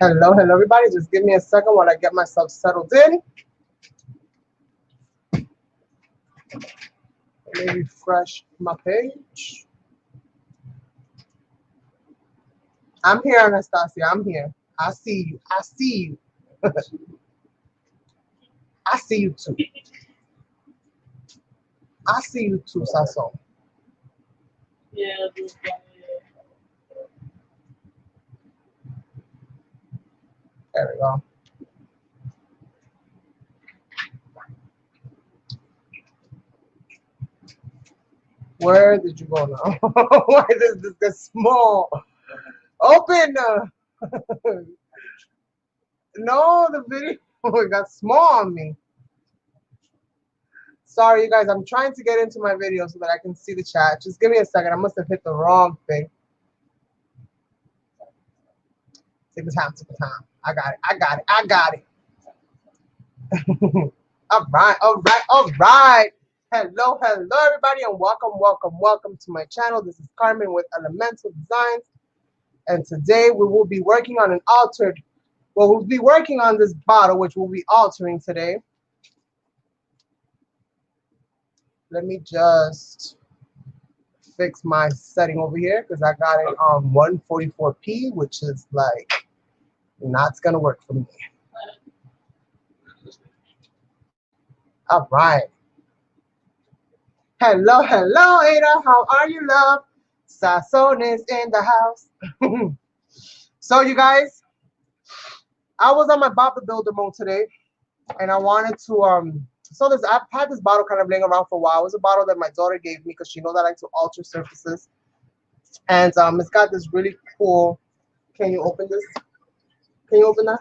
Hello, everybody. Just give me a second while I get myself settled in. Let me refresh my page. I'm here, Anastasia. I'm here. I see you. I see you. I see you too. I see you too, Sasso. Yeah. There we go. Where did you go now? Why is this small? Open. No, the video it got small on me. Sorry, you guys. I'm trying to get into my video so that I can see the chat. Just give me a second. I must have hit the wrong thing. Take the time. Take the time. I got it. I got it. I got it. All right. All right. All right. Hello, everybody, and welcome to my channel. This is Carmen with Elemental Designs, and today we will be working on an altered. Well, we'll be working on this bottle, which we'll be altering today. Let me just fix my setting over here because I got it on 144p, which is like not gonna work for me. All right. Hello, Ada. How are you, love? Sasson is in the house. So, you guys, I was on my Bob the Builder mode today, and I wanted to so I've had this bottle kind of laying around for a while. It was a bottle that my daughter gave me because she knows I like to alter surfaces, and it's got this really cool. Can you open this? Can you open that?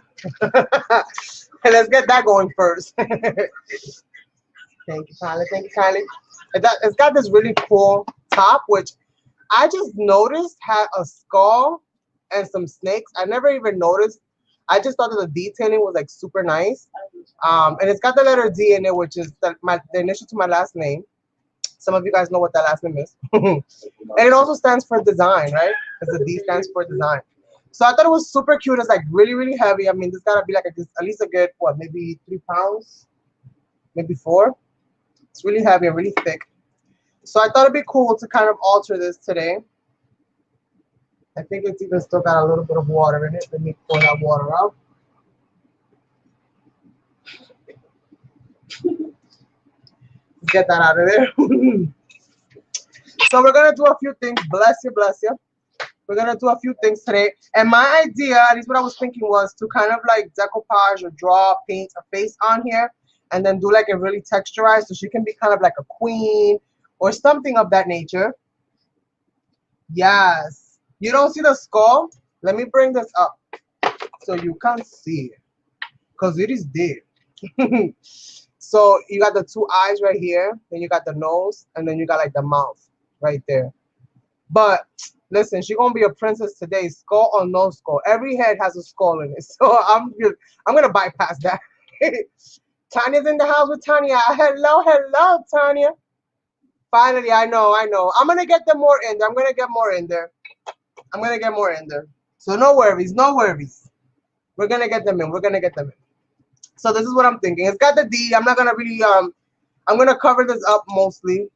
And let's get that going first. Thank you kindly. Thank you kindly. It's got this really cool top, which I just noticed had a skull and some snakes. I never even noticed. I just thought that the detailing was like super nice. And it's got the letter D in it, which is the initial to my last name. Some of you guys know what that last name is. And it also stands for design, right? Because the D stands for design. So I thought it was super cute. It's like really, really heavy. I mean, this gotta be like at least a good, what, maybe 3 pounds? Maybe 4? It's really heavy and really thick. So I thought it'd be cool to kind of alter this today. I think it's even still got a little bit of water in it. Let me pour that water out. Get that out of there. So we're gonna do a few things. Bless you, bless you. We're gonna do a few things today. And my idea, at least what I was thinking, was to kind of like decoupage or draw, paint a face on here, and then do like a really texturized, so she can be kind of like a queen or something of that nature. Yes. You don't see the skull? Let me bring this up so you can see it, because it is there. So you got the 2 eyes right here, then you got the nose, and then you got like the mouth right there. But listen, she's gonna be a princess today, skull or no skull. Every head has a skull in it, so I'm gonna bypass that. Tanya's in the house with Tanya. Hello, Tanya. Finally, I know. I'm gonna get them more in there. I'm gonna get more in there. So no worries. We're gonna get them in. So this is what I'm thinking. It's got the D. I'm not gonna really I'm gonna cover this up mostly.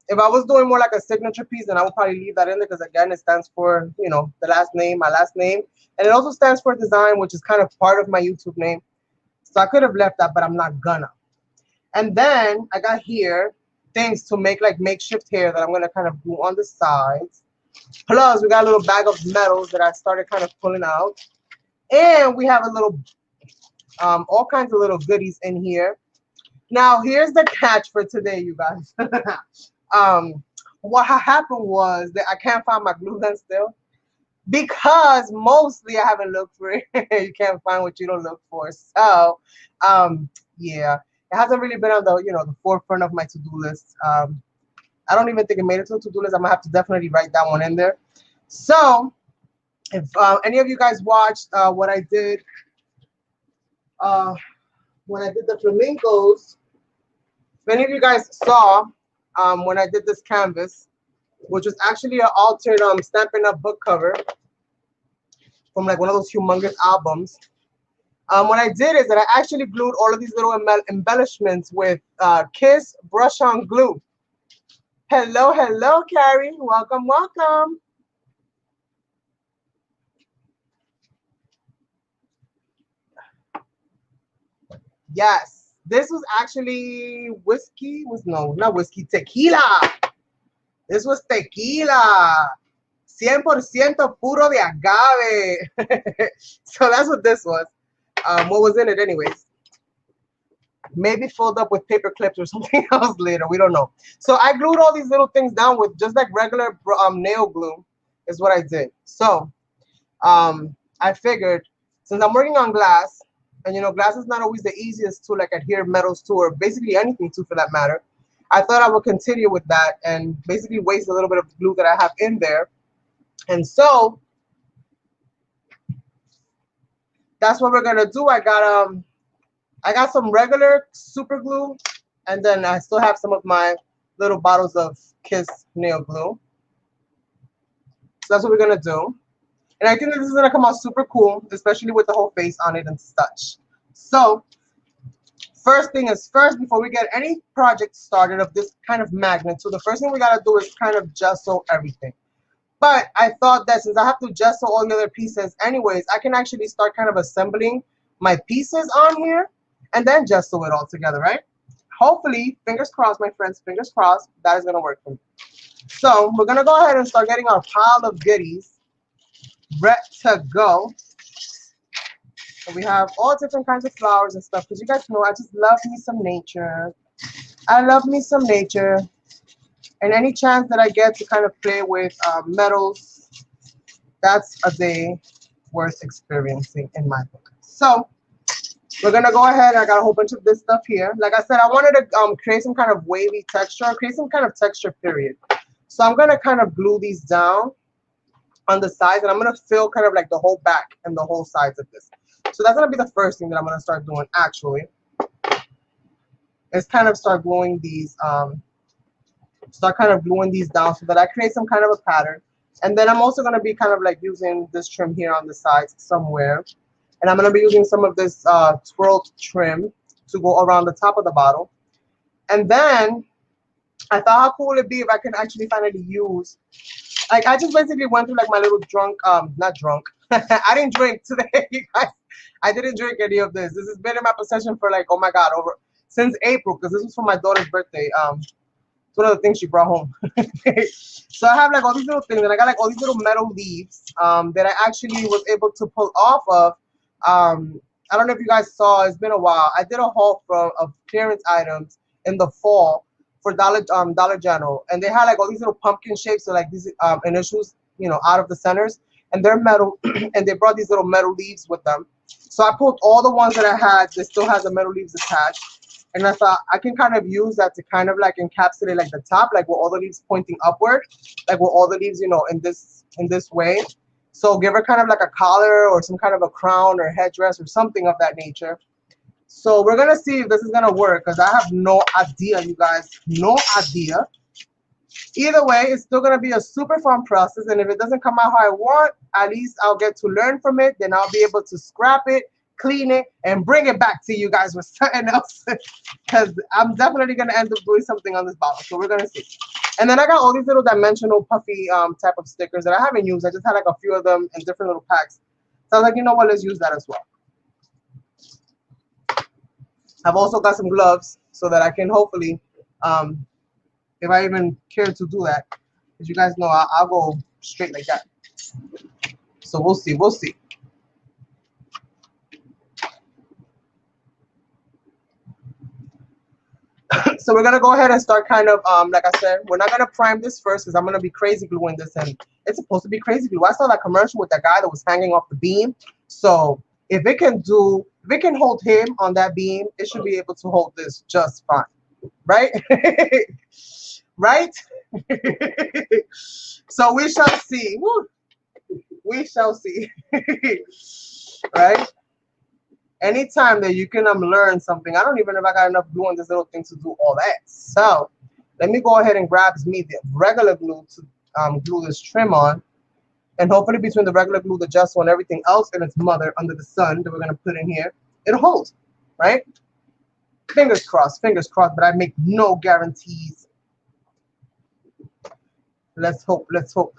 If I was doing more like a signature piece, then I would probably leave that in there because again, it stands for, you know, the last name, my last name, and it also stands for design, which is kind of part of my YouTube name. So I could have left that, but I'm not gonna. And then I got here things to make like makeshift hair that I'm gonna kind of do on the sides. Plus, we got a little bag of metals that I started kind of pulling out, and we have a little all kinds of little goodies in here. Now, here's the catch for today, you guys. What happened was that I can't find my glue gun still, because mostly I haven't looked for it. You can't find what you don't look for. So, yeah, it hasn't really been on the, you know, the forefront of my to-do list. I don't even think it made it to the to-do list. I'm gonna have to definitely write that one in there. So, if any of you guys watched what I did when I did the flamingos, if any of you guys saw when I did this canvas, which was actually an altered Stampin' Up! Book cover from like one of those humongous albums. What I did is that I actually glued all of these little embellishments with Kiss brush on glue. Hello, hello, Carrie. Welcome, welcome. Yes, this was actually whiskey. No, not whiskey, tequila. This was tequila. 100% puro de agave. So that's what this was. What was in it anyways? Maybe filled up with paper clips or something else later. We don't know. So I glued all these little things down with just like regular nail glue is what I did. So I figured since I'm working on glass, and you know, glass is not always the easiest to like adhere metals to, or basically anything to for that matter, I thought I would continue with that and basically waste a little bit of glue that I have in there. And so that's what we're gonna do. I got some regular super glue, and then I still have some of my little bottles of Kiss nail glue. So that's what we're gonna do. And I think that this is gonna come out super cool, especially with the whole face on it and such. So first thing is first, before we get any project started of this kind of magnitude, the first thing we gotta do is kind of gesso everything. But I thought that since I have to gesso all the other pieces anyways, I can actually start kind of assembling my pieces on here and then gesso it all together, right? Hopefully, fingers crossed, my friends, fingers crossed, that is gonna work for me. So we're gonna go ahead and start getting our pile of goodies ready to go. So we have all different kinds of flowers and stuff, because you guys know I just love me some nature. I love me some nature. And any chance that I get to kind of play with metals, that's a day worth experiencing in my book. So we're gonna go ahead. I got a whole bunch of this stuff here. Like I said, I wanted to create some kind of wavy texture, create some kind of texture period. So I'm gonna kind of glue these down on the sides, and I'm gonna fill kind of like the whole back and the whole sides of this. So that's gonna be the first thing that I'm gonna start doing actually. Is kind of start gluing these down so that I create some kind of a pattern. And then I'm also going to be kind of like using this trim here on the sides somewhere. And I'm going to be using some of this twirled trim to go around the top of the bottle. And then I thought how cool it'd be if I can actually finally use, like I just basically went through like my little drunk, not drunk. I didn't drink today, you guys. I didn't drink any of this. This has been in my possession for like, oh my God, since April, because this was for my daughter's birthday. One of the things she brought home. So I have like all these little things, and I got like all these little metal leaves that I actually was able to pull off of. I don't know if you guys saw, it's been a while. I did a haul of clearance items in the fall for Dollar General, and they had like all these little pumpkin shapes, so like these initials, you know, out of the centers, and they're metal, and they brought these little metal leaves with them. So I pulled all the ones that I had that still had the metal leaves attached. And I thought I can kind of use that to kind of like encapsulate like the top, like with all the leaves pointing upward, like with all the leaves, you know, in this way. So give her kind of like a collar or some kind of a crown or headdress or something of that nature. So we're gonna see if this is gonna work, because I have no idea, you guys, no idea. Either way, it's still gonna be a super fun process, and if it doesn't come out how I want, at least I'll get to learn from it. Then I'll be able to scrap it, clean it, and bring it back to you guys with something else, because I'm definitely going to end up doing something on this bottle. So we're going to see. And then I got all these little dimensional puffy type of stickers that I haven't used. I just had like a few of them in different little packs. So I was like, you know what, let's use that as well. I've also got some gloves so that I can hopefully, if I even care to do that, as you guys know, I'll go straight like that. So we'll see, we'll see. So we're gonna go ahead and start kind of like I said, we're not gonna prime this first because I'm gonna be crazy gluing this in. It's supposed to be crazy glue. I saw that commercial with that guy that was hanging off the beam. So if it can hold him on that beam, it should be able to hold this just fine, right? Right? So we shall see. Woo. We shall see. Right? Anytime that you can learn something, I don't even know if I got enough glue on this little thing to do all that. So let me go ahead and grab me the regular glue to glue this trim on. And hopefully between the regular glue, the gesso, and everything else and its mother under the sun that we're going to put in here, it'll hold, right? Fingers crossed, but I make no guarantees. Let's hope, let's hope.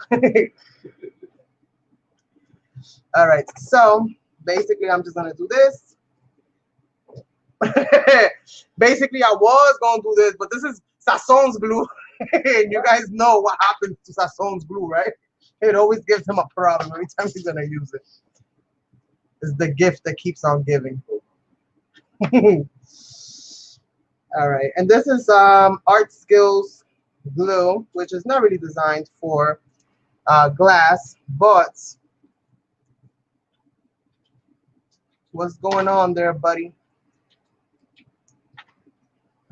All right, so basically I'm just going to do this. Basically, I was going to do this, but this is Sasson's glue. And you guys know what happens to Sasson's glue, right? It always gives him a problem every time he's going to use it. It's the gift that keeps on giving. All right, and this is Art Skills glue, which is not really designed for glass, but what's going on there, buddy?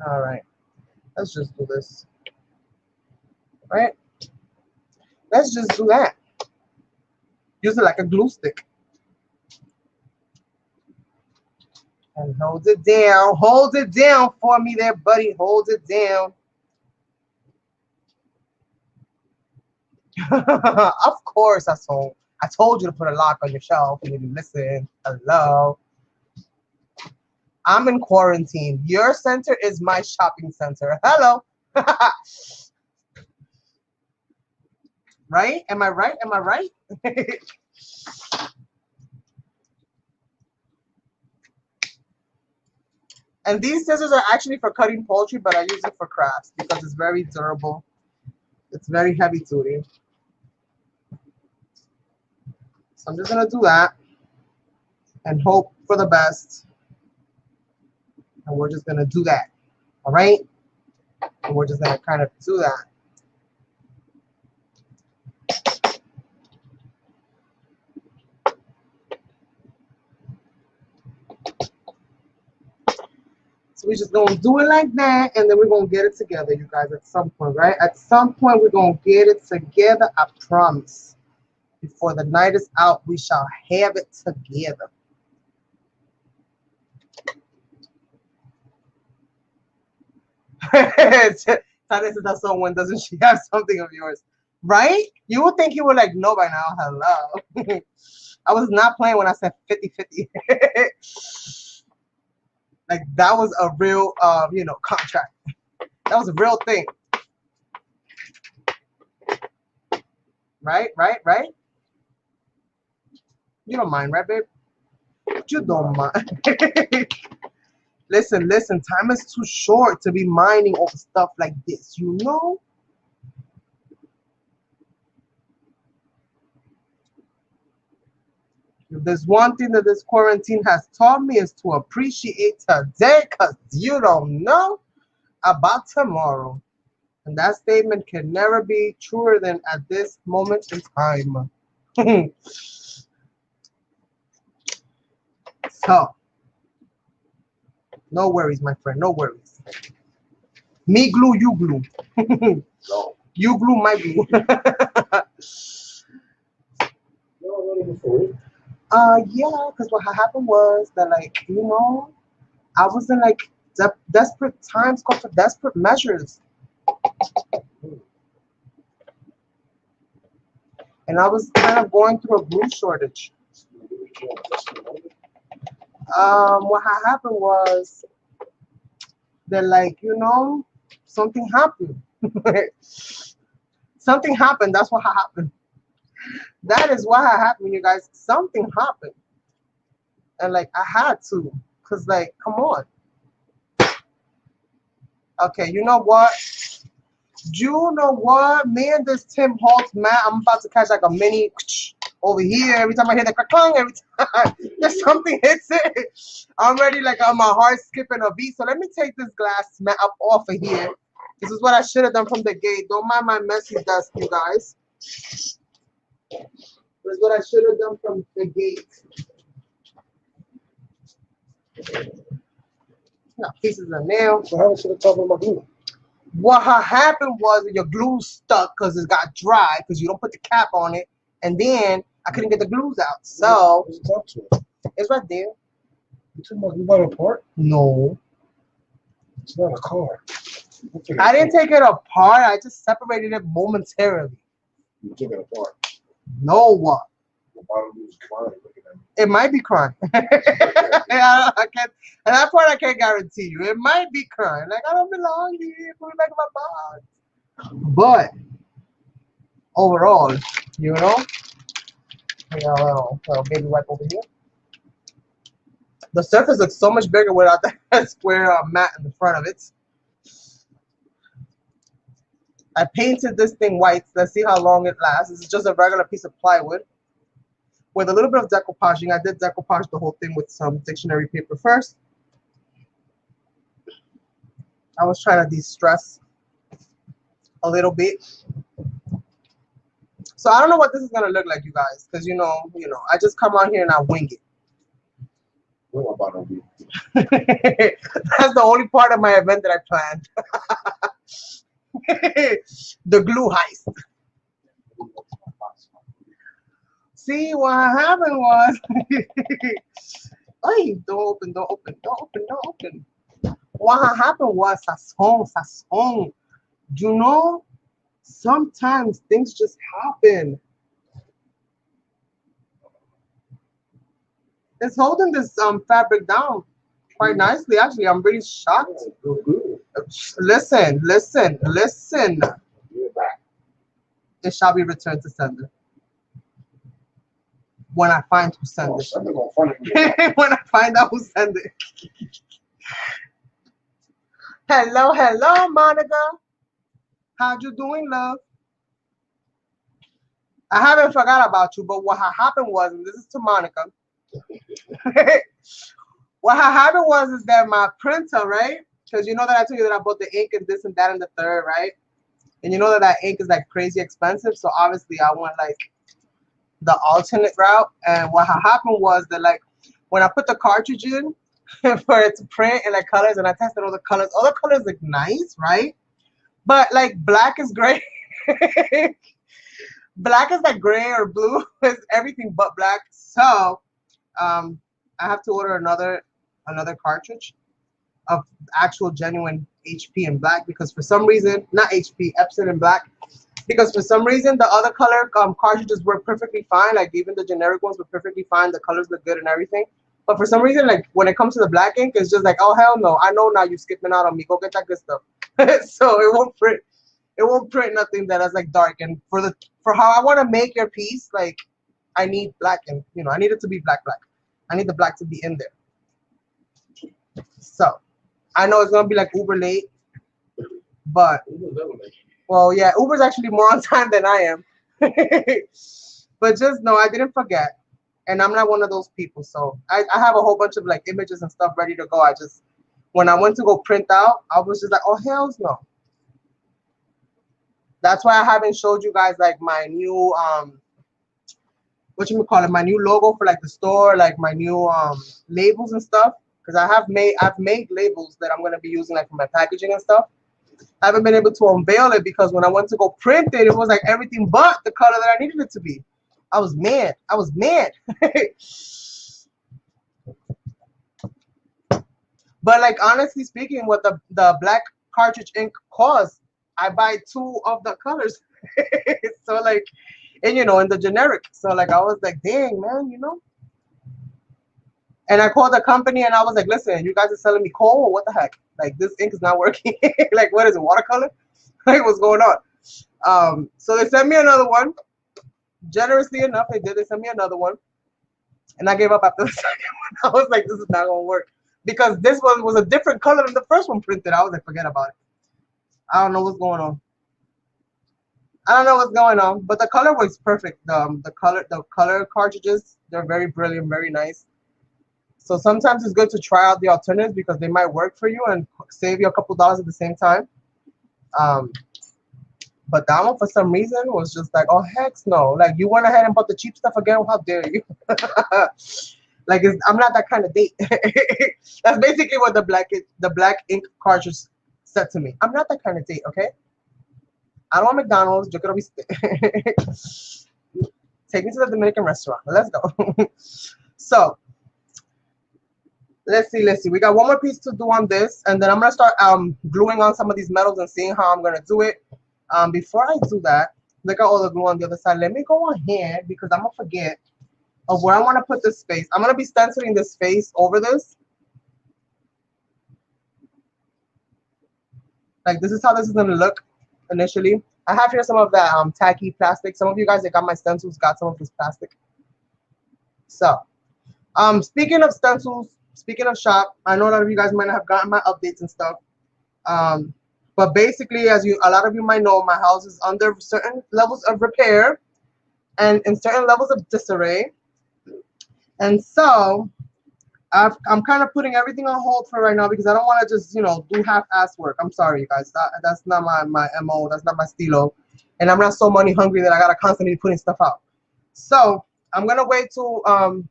All right, let's just do this. Right? Let's just do that. Use it like a glue stick. And hold it down. Hold it down for me there, buddy. Hold it down. Of course, I told you to put a lock on your shelf and you didn't listen. Hello. I'm in quarantine. Your center is my shopping center. Hello. Right? Am I right? Am I right? And these scissors are actually for cutting poultry, but I use it for crafts because it's very durable. It's very heavy duty. So I'm just going to do that and hope for the best. And we're just going to do that. All right? And we're just going to kind of do that. So we're just going to do it like that, and then we're going to get it together, you guys, at some point, right? At some point, we're going to get it together, I promise. Before the night is out, we shall have it together. Tanya says that someone, doesn't she have something of yours? Right? You would think you were like, no by now. Hello. I was not playing when I said 50-50. Like, that was a real, you know, contract. That was a real thing. Right? You don't mind, right, babe? You don't mind. Listen, time is too short to be minding over stuff like this, you know? If there's one thing that this quarantine has taught me is to appreciate today, because you don't know about tomorrow. And that statement can never be truer than at this moment in time. So, no worries, my friend, no worries. Me glue, you glue. No. You glue, my glue. Yeah, because what happened was that, like, you know, I was in like desperate times, called for desperate measures. And I was kind of going through a glue shortage. What happened was that, like, you know, something happened. Something happened. That's what happened. That is what happened, you guys. Something happened. And, like, I had to. Because, like, come on. Okay, you know what? You know what? Me and this Tim Holtz, man, I'm about to catch, like, a mini over here. Every time I hear the clang, every time there's something hits it, I'm ready, like, my heart skipping a beat. So let me take this glass mat up off of here. This is what I should have done from the gate. Don't mind my messy desk, you guys. This is what I should have done from the gate. Got pieces of nail. So how should I talk about my glue? What happened was your glue stuck because it got dry because you don't put the cap on it, and then I couldn't get the glues out. So Where's the top to it? it's right there. You talking about you bought it apart? No, It's not a car. I didn't take it apart. I just separated it momentarily. You took it apart. No. The bottom is crying looking at me. It might be crying. I can't, and that part I can't guarantee you. It might be crying. Like, I don't belong here. Put me back in my box. But overall, you know, we got a little baby wipe over here. The surface looks so much bigger without that square mat in the front of it. I painted this thing white. Let's see how long it lasts. This is just a regular piece of plywood with a little bit of decoupaging. I did decoupage the whole thing with some dictionary paper first. I was trying to de-stress a little bit. So I don't know what this is gonna look like, you guys, because you know, I just come on here and I wing it. Where my bottom be? That's the only part of my event that I planned. The glue heist. See, what happened was, hey, don't open. What happened was, sazón. You know, sometimes things just happen. It's holding this fabric down quite nicely. Actually, I'm really shocked. Listen. It shall be returned to sender. When I find who sent it. When I find out who sent it. Hello, Monica. How you doing, love? I haven't forgot about you, but what happened was, and this is to Monica. What happened was is that my printer, right? Because you know that I told you that I bought the ink and this and that and the third, right? And you know that ink is like crazy expensive, so obviously I went like the alternate route. And what happened was that like when I put the cartridge in for it to print and like colors, and I tested all the colors look nice, right? But like black is gray. Black is like gray or blue. It's everything but black. So I have to order another cartridge of actual genuine HP in black, because for some reason, not HP, Epson in black, because for some reason the other color cartridges work perfectly fine. Like even the generic ones were perfectly fine. The colors look good and everything. But for some reason, like when it comes to the black ink, it's just like, oh hell no! I know now you skipping out on me. Go get that good stuff. So it won't print. It won't print nothing that is like dark. And for how I want to make your piece, like I need black, and I need it to be black. I need the black to be in there. So I know it's gonna be like uber late, but well, yeah, Uber's actually more on time than I am. But just know I didn't forget, and I'm not one of those people. So I have a whole bunch of like images and stuff ready to go. When I went to go print out, I was just like, oh hells no. That's why I haven't showed you guys like my new my new logo for like the store, like my new labels and stuff, because I've made labels that I'm going to be using like for my packaging and stuff. I haven't been able to unveil it because when I went to go print it, it was like everything but the color that I needed it to be. I was mad. But like honestly speaking, what the black cartridge ink costs, I buy 2 of the colors. So like, and in the generic. So like I was like, dang man, And I called the company and I was like, listen, you guys are selling me coal or what the heck? Like this ink is not working. Like what is it, watercolor? Like what's going on? So they sent me another one. Generously enough, they sent me another one. And I gave up after the second one. I was like, this is not gonna work. Because this one was a different color than the first one printed. I was like, forget about it. I don't know what's going on. But the color was perfect. The color cartridges, they're very brilliant, very nice. So sometimes it's good to try out the alternatives because they might work for you and save you a couple dollars at the same time. But that one, for some reason, was just like, oh heck no! Like you went ahead and bought the cheap stuff again. How dare you? Like I'm not that kind of date. That's basically what the black ink cartridge said to me. I'm not that kind of date. Okay. I don't want McDonald's. Yo quiero take me to the Dominican restaurant. Let's go. So let's see. We got one more piece to do on this, and then I'm gonna start gluing on some of these metals and seeing how I'm gonna do it. Before I do that, Look at all the glue on the other side. Let me go on here because I'm gonna forget of where I want to put this face. I'm gonna be stenciling this face over this. Like this is how this is gonna look initially. I have here some of that tacky plastic. Some of you guys that got my stencils got some of this plastic. So, speaking of stencils, speaking of shop, I know a lot of you guys might not have gotten my updates and stuff. But basically, as a lot of you might know, my house is under certain levels of repair and in certain levels of disarray. And so I'm kind of putting everything on hold for right now because I don't want to just, you know, do half-ass work. I'm sorry, you guys. That's not my MO. That's not my stilo. And I'm not so money hungry that I got to constantly be putting stuff out. So I'm going to wait till, I'm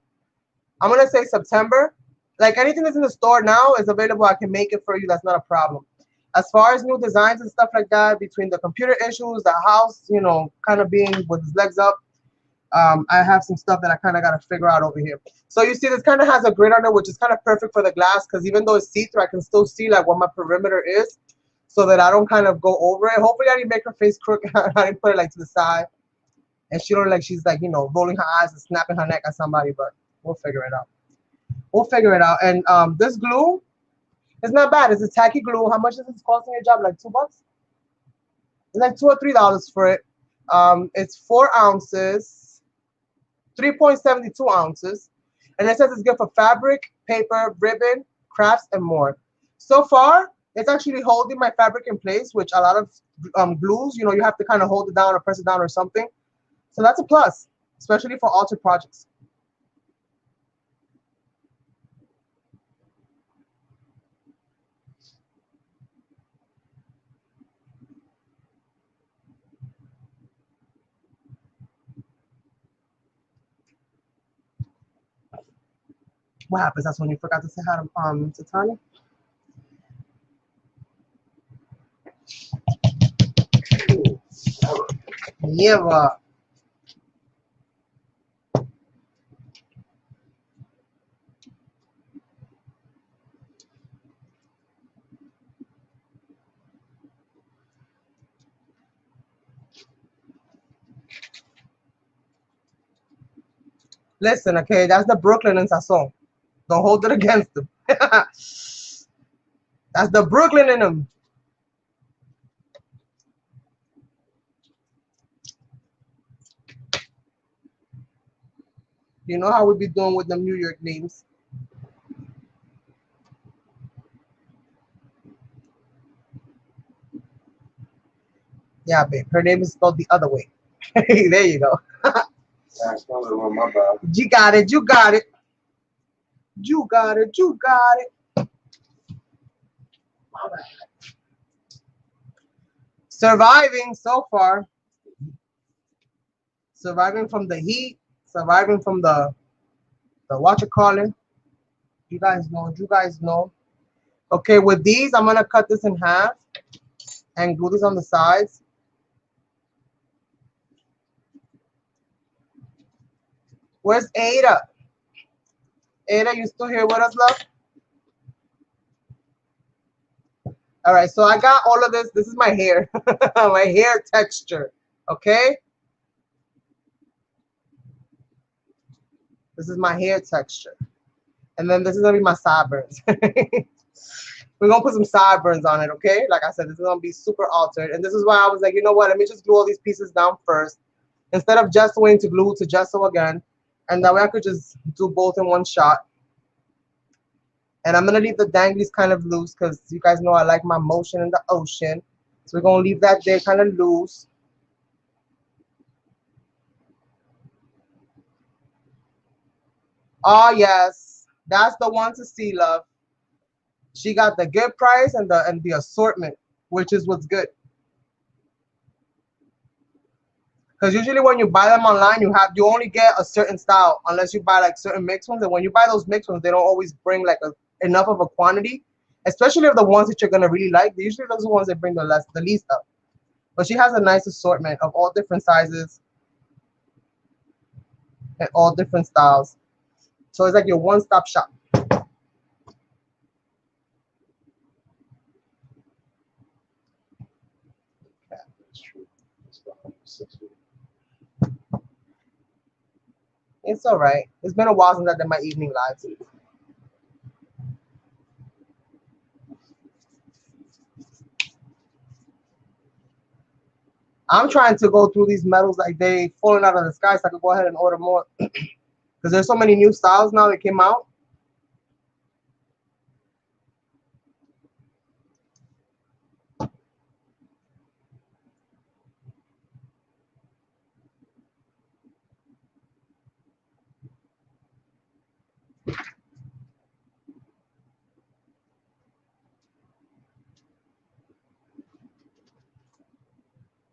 going to say September. Like anything that's in the store now is available. I can make it for you. That's not a problem. As far as new designs and stuff like that, between the computer issues, the house, you know, kind of being with his legs up, I have some stuff that I kind of got to figure out over here. So you see this kind of has a grid on it, which is kind of perfect for the glass because even though it's see-through, I can still see like what my perimeter is so that I don't kind of go over it. Hopefully I didn't make her face crooked. I didn't put it like to the side. And she don't like she's like, you know, rolling her eyes and snapping her neck at somebody, but we'll figure it out. We'll figure it out. And this glue, it's not bad. It's a tacky glue. How much is this costing your job? Like $2? It's like $2 or $3 for it. It's 4 ounces, 3.72 ounces. And it says it's good for fabric, paper, ribbon, crafts, and more. So far, it's actually holding my fabric in place, which a lot of glues, you know, you have to kind of hold it down or press it down or something. So that's a plus, especially for altar projects. What happens? That's when you forgot to say hi to Tanya. Yeah. Listen, okay, that's the Brooklyn in Sasson. Don't hold it against them. That's the Brooklyn in them. You know how we be doing with them New York names. Yeah, babe. Her name is spelled the other way. There you go. Yeah, I spelled it on my bad. You got it. You got it. You got it. You got it. Surviving so far. Surviving from the heat. Surviving from the what you calling. You guys know. You guys know. Okay, with these, I'm gonna cut this in half and glue this on the sides. Where's Ada? Ada, you still here with us, love? All right, so I got all of this. This is my hair, my hair texture, okay? This is my hair texture. And then this is gonna be my sideburns. We're gonna put some sideburns on it, okay? Like I said, this is gonna be super altered. And this is why I was like, you know what? Let me just glue all these pieces down first instead of just waiting to glue to gesso again. And that way I could just do both in one shot. And I'm gonna leave the danglies kind of loose because you guys know I like my motion in the ocean. So we're gonna leave that there kind of loose. Oh yes, that's the one to see, love. She got the good price and the assortment, which is what's good. Because usually when you buy them online, you only get a certain style unless you buy like certain mixed ones. And when you buy those mixed ones, they don't always bring like enough of a quantity, especially of the ones that you're gonna really like. Usually those are the ones that bring the least up. But she has a nice assortment of all different sizes and all different styles. So it's like your one-stop shop. That's true. It's about 6 feet. It's all right. It's been a while since I did my evening lives. I'm trying to go through these metals like they falling out of the sky so I could go ahead and order more. Because there's so many new styles now that came out.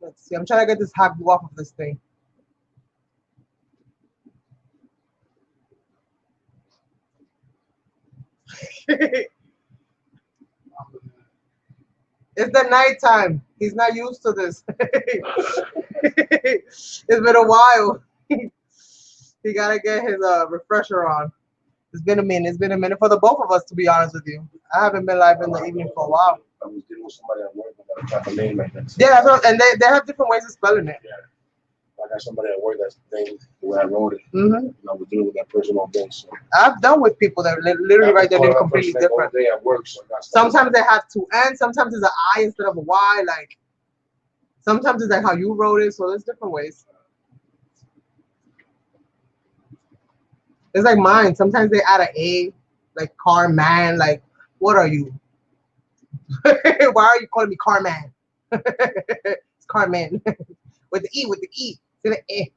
Let's see. I'm trying to get this hot glue off of this thing. It's the nighttime. He's not used to this. It's been a while. He gotta get his refresher on. It's been a minute. It's been a minute for the both of us, to be honest with you. I haven't been live in the evening for a while. I was dealing with somebody at work about a type of name like that. Yeah, that's what, and they have different ways of spelling it. Yeah. I got somebody at work that's named the way I wrote it. Mm-hmm. And I was dealing with that person all day. So I've done with people that literally write their name completely different. All day at work, so Sometimes they have two N's, sometimes it's an I instead of a Y. Like sometimes it's like how you wrote it, so there's different ways. It's like mine. Sometimes they add an A, like Carman. Like, what are you? Why are you calling me Carman? It's Carman. With the E, with the E. To the A.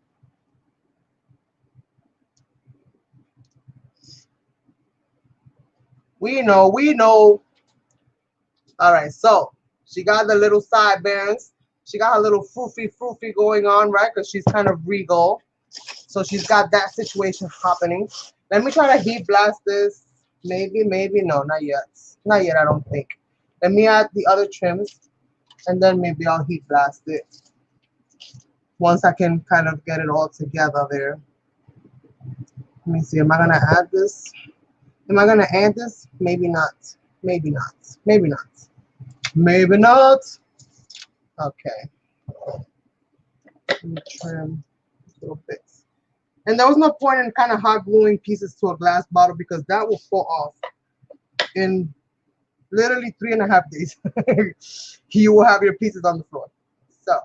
We know, we know. All right, so she got the little sidebands. She got her little froofy going on, right? Because she's kind of regal. So she's got that situation happening. Let me try to heat blast this. Maybe, maybe. No, not yet. Not yet, I don't think. Let me add the other trims. And then maybe I'll heat blast it. Once I can kind of get it all together there. Let me see. Am I going to add this? Am I going to add this? Maybe not. Maybe not. Maybe not. Maybe not. Okay. Let me trim little bits. And there was no point in kind of hot gluing pieces to a glass bottle because that will fall off in literally 3.5 days. You will have your pieces on the floor. So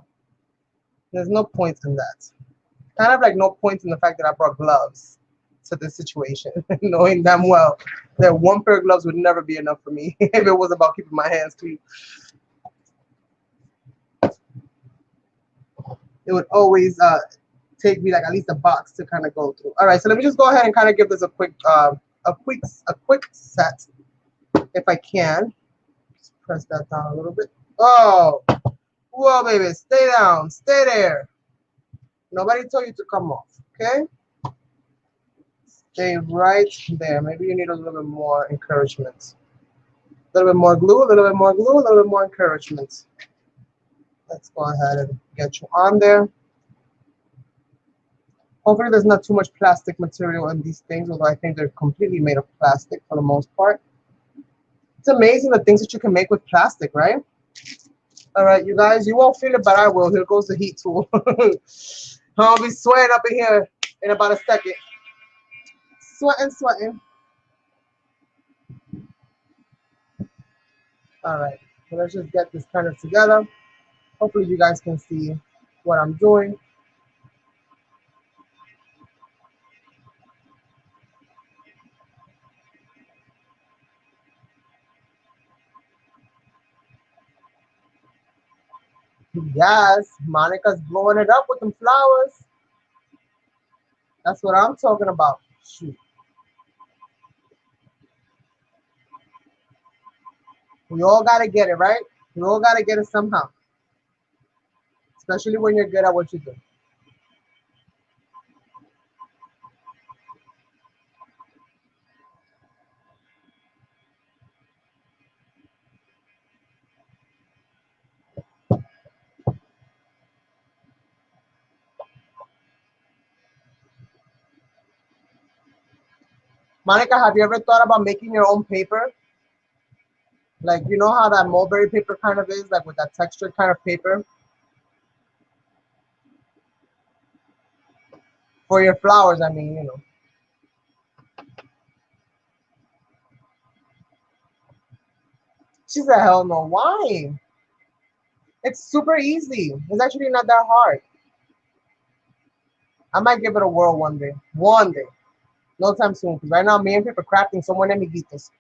there's no point in that. Kind of like no point in the fact that I brought gloves to this situation, knowing damn well that one pair of gloves would never be enough for me if it was about keeping my hands clean. It would always take me like at least a box to kind of go through. All right, so let me just go ahead and kind of give this a quick set, if I can. Just press that down a little bit. Oh, whoa, baby, stay down, stay there. Nobody told you to come off, okay? Stay right there. Maybe you need a little bit more encouragement. A little bit more glue, a little bit more glue, a little bit more encouragement. Let's go ahead and get you on there. Hopefully there's not too much plastic material in these things, although I think they're completely made of plastic for the most part. It's amazing the things that you can make with plastic, right? All right, you guys, you won't feel it, but I will. Here goes the heat tool. I'll be sweating up in here in about a second. Sweating, sweating. All right, so let's just get this kind of together. Hopefully you guys can see what I'm doing. Yes, Monica's blowing it up with them flowers. That's what I'm talking about. Shoot. We all got to get it, right? We all got to get it somehow. Especially when you're good at what you do. Monica, have you ever thought about making your own paper? Like, you know how that mulberry paper kind of is, like with that textured kind of paper? For your flowers, I mean, you know. She said, hell no. Why? It's super easy. It's actually not that hard. I might give it a whirl one day. One day. No time soon. Because right now, me and paper crafting, somewhere amiguitos.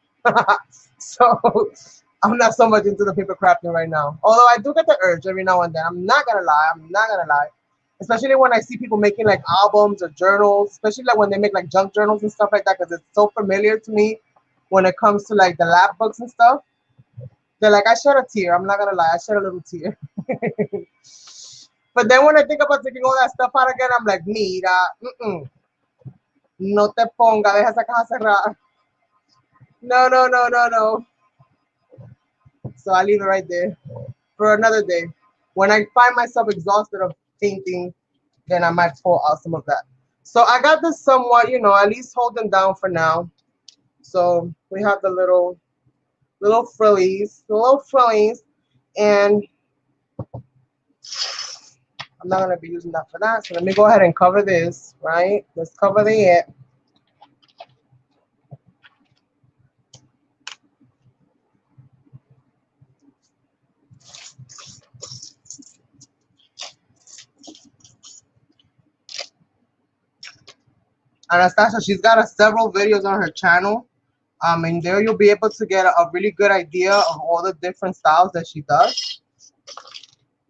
So, I'm not so much into the paper crafting right now. Although I do get the urge every now and then. I'm not going to lie. I'm not going to lie. Especially when I see people making like albums or journals. Especially like when they make like junk journals and stuff like that. Because it's so familiar to me when it comes to like the Lapbooks and stuff. They're like, I shed a tear. I'm not going to lie. I shed a little tear. But then when I think about taking all that stuff out again, I'm like, mira, no te ponga, deja esa caja cerrada. No, no, no, no, no. So I leave it right there for another day. When I find myself exhausted of painting, then I might pull out some of that. So I got this somewhat, you know, at least holding down for now. So we have the little frillies, and I'm not gonna be using that for that. So let me go ahead and cover this, right? Let's cover the it. Anastasia, she's got several videos on her channel. And there you'll be able to get a really good idea of all the different styles that she does.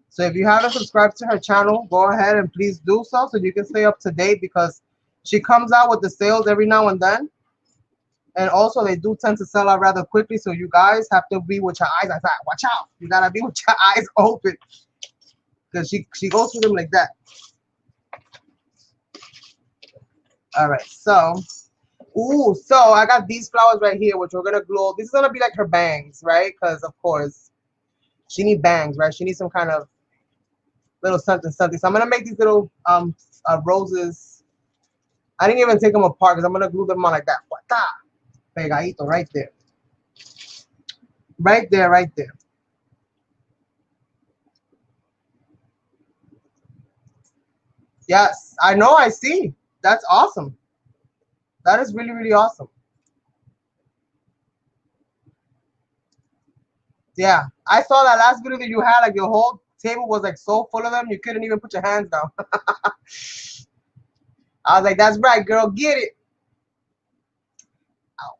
So if you haven't subscribed to her channel, go ahead and please do so you can stay up to date, because she comes out with the sales every now and then. And also they do tend to sell out rather quickly, so you guys have to be with your eyes. I thought, watch out. You gotta be with your eyes open, because she goes through them like that. All right, so I got these flowers right here, which we're gonna glue. This is gonna be like her bangs, right? Because of course she needs bangs, right? She needs some kind of little something. So I'm gonna make these little roses. I didn't even take them apart because I'm gonna glue them on like that. Pegadito, right there. Right there, right there. Yes, I know, I see. That's awesome. That is really, really awesome. Yeah, I saw that last video that you had, like your whole table was like so full of them, you couldn't even put your hands down. I was like, that's right, girl, get it. Ow.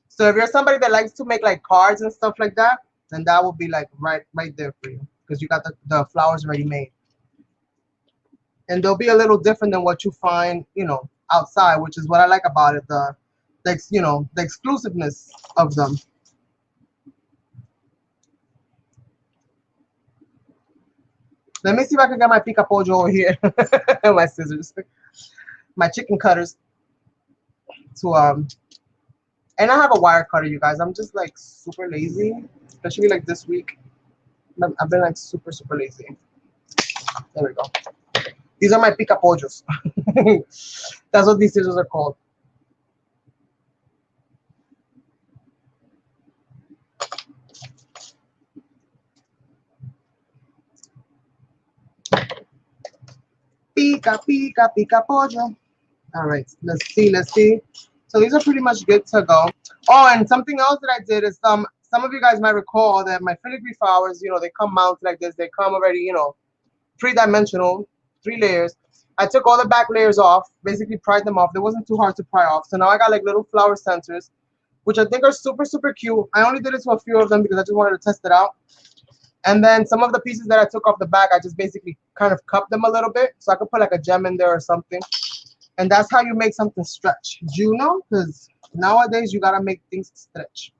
So if you're somebody that likes to make like cards and stuff like that, then that will be like right there for you, because you got the flowers already made. And they'll be a little different than what you find, you know, outside, which is what I like about it, the you know, the exclusiveness of them. Let me see if I can get my pica pollo over here. My scissors, my chicken cutters to and I have a wire cutter, you guys. I'm just like super lazy, especially like this week. I've been like super lazy. There we go. These are my pica pollos. That's what these scissors are called. Pica pollo. All right, let's see. So these are pretty much good to go. Oh, and something else that I did is some of you guys might recall that my filigree flowers, you know, they come mounted like this. They come already, you know, three-dimensional, 3 layers. I took all the back layers off, basically pried them off. It wasn't too hard to pry off. So now I got like little flower centers, which I think are super cute. I only did it to a few of them because I just wanted to test it out. And then some of the pieces that I took off the back, I just basically kind of cupped them a little bit, so I could put like a gem in there or something. And that's how you make something stretch. Do you know? Because nowadays you gotta make things stretch.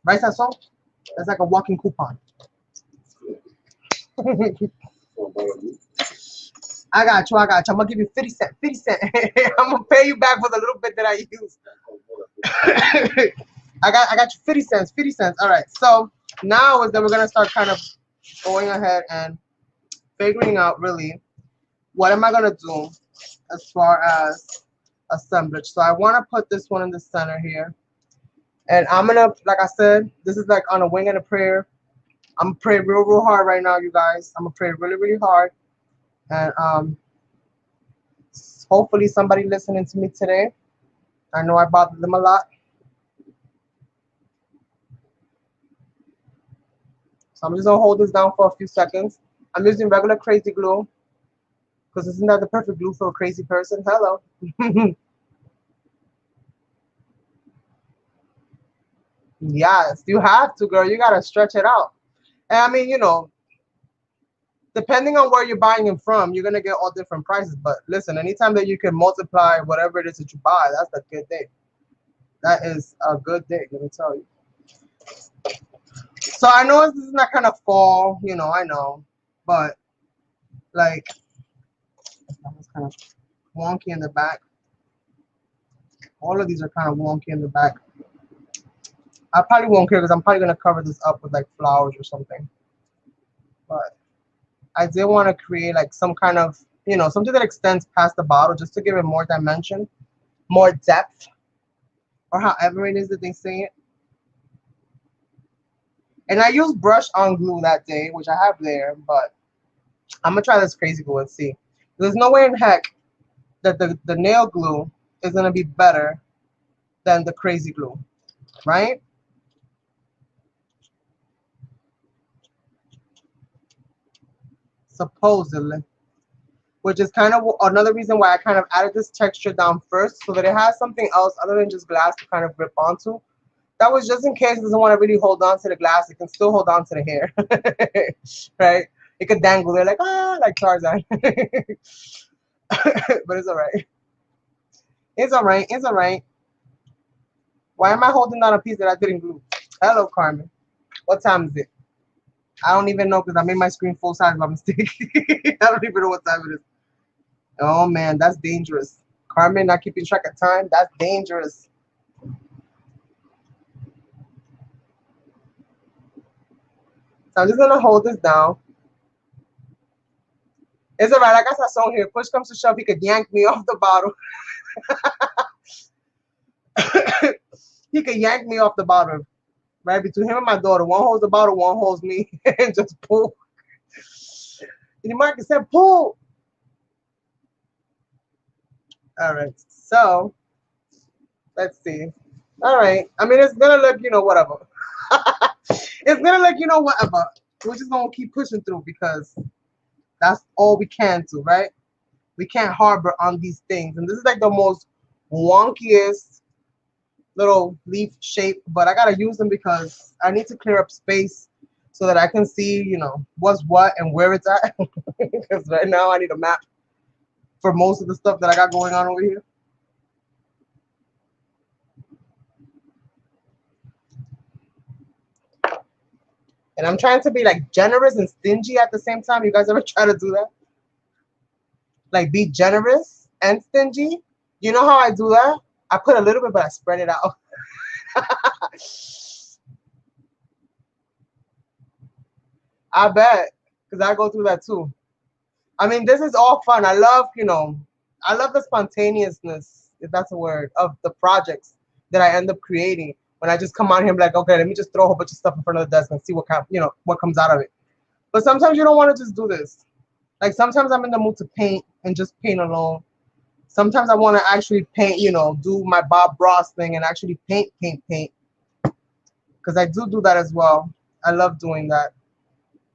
Right, Sasso? That's like a walking coupon. I got you. I'm gonna give you 50 cents. 50 cents. I'm gonna pay you back for the little bit that I used. I got you 50 cents. 50 cents. All right. So now is that we're gonna start kind of going ahead and figuring out really what am I gonna do as far as assemblage. So I want to put this one in the center here, and I'm gonna, like I said, this is like on a wing and a prayer. I'm gonna pray real hard right now, you guys. I'm gonna pray really hard And hopefully somebody listening to me today. I know I bothered them a lot. So I'm just gonna hold this down for a few seconds. I'm using regular crazy glue because isn't that the perfect glue for a crazy person? Hello. Yes, you have to, girl. You gotta stretch it out. And I mean, you know, depending on where you're buying them from, you're gonna get all different prices. But listen, anytime that you can multiply whatever it is that you buy, that's a good day. That is a good day, let me tell you. So I know this is not kind of fall, you know, I know, but like that was kind of wonky in the back. All of these are kind of wonky in the back. I probably won't care because I'm probably gonna cover this up with like flowers or something. But I did want to create like some kind of, you know, something that extends past the bottle just to give it more dimension, more depth, or however it is that they say it. And I used brush on glue that day, which I have there, but I'm gonna try this crazy glue and see. There's no way in heck that the nail glue is gonna be better than the crazy glue, right? Supposedly. Which is kind of another reason why I kind of added this texture down first so that it has something else other than just glass to kind of grip onto. That was just in case it doesn't want to really hold on to the glass. It can still hold on to the hair, right? It could dangle there like, ah, like Tarzan. But it's all right. It's all right. It's all right. Why am I holding down a piece that I didn't glue? Hello, Carmen. What time is it? I don't even know because I made my screen full size by mistake. I don't even know what time it is. Oh, man, that's dangerous. Carmen not keeping track of time, that's dangerous. So I'm just going to hold this down. It's all right. I got that song here. Push comes to shove, he could yank me off the bottle. He could yank me off the bottle. Right between him and my daughter. One holds the bottle, one holds me, and just pull. And the market said, pull. All right. So, let's see. All right. I mean, it's going to look, you know, whatever. It's going to look, you know, whatever. We're just going to keep pushing through because that's all we can do, right? We can't harbor on these things. And this is like the most wonkiest little leaf shape, but I gotta use them because I need to clear up space so that I can see, you know, what's what and where it's at. Because right now I need a map for most of the stuff that I got going on over here. And I'm trying to be like generous and stingy at the same time. You guys ever try to do that? Like be generous and stingy? You know how I do that? I put a little bit, but I spread it out. I bet, because I go through that too. I mean, this is all fun. I love, you know, I love the spontaneousness, if that's a word, of the projects that I end up creating. When I just come on here and be like, okay, let me just throw a whole bunch of stuff in front of the desk and see what kind, you know, what comes out of it. But sometimes you don't want to just do this. Like sometimes I'm in the mood to paint and just paint alone. Sometimes I want to actually paint, you know, do my Bob Ross thing and actually paint. Because I do that as well. I love doing that.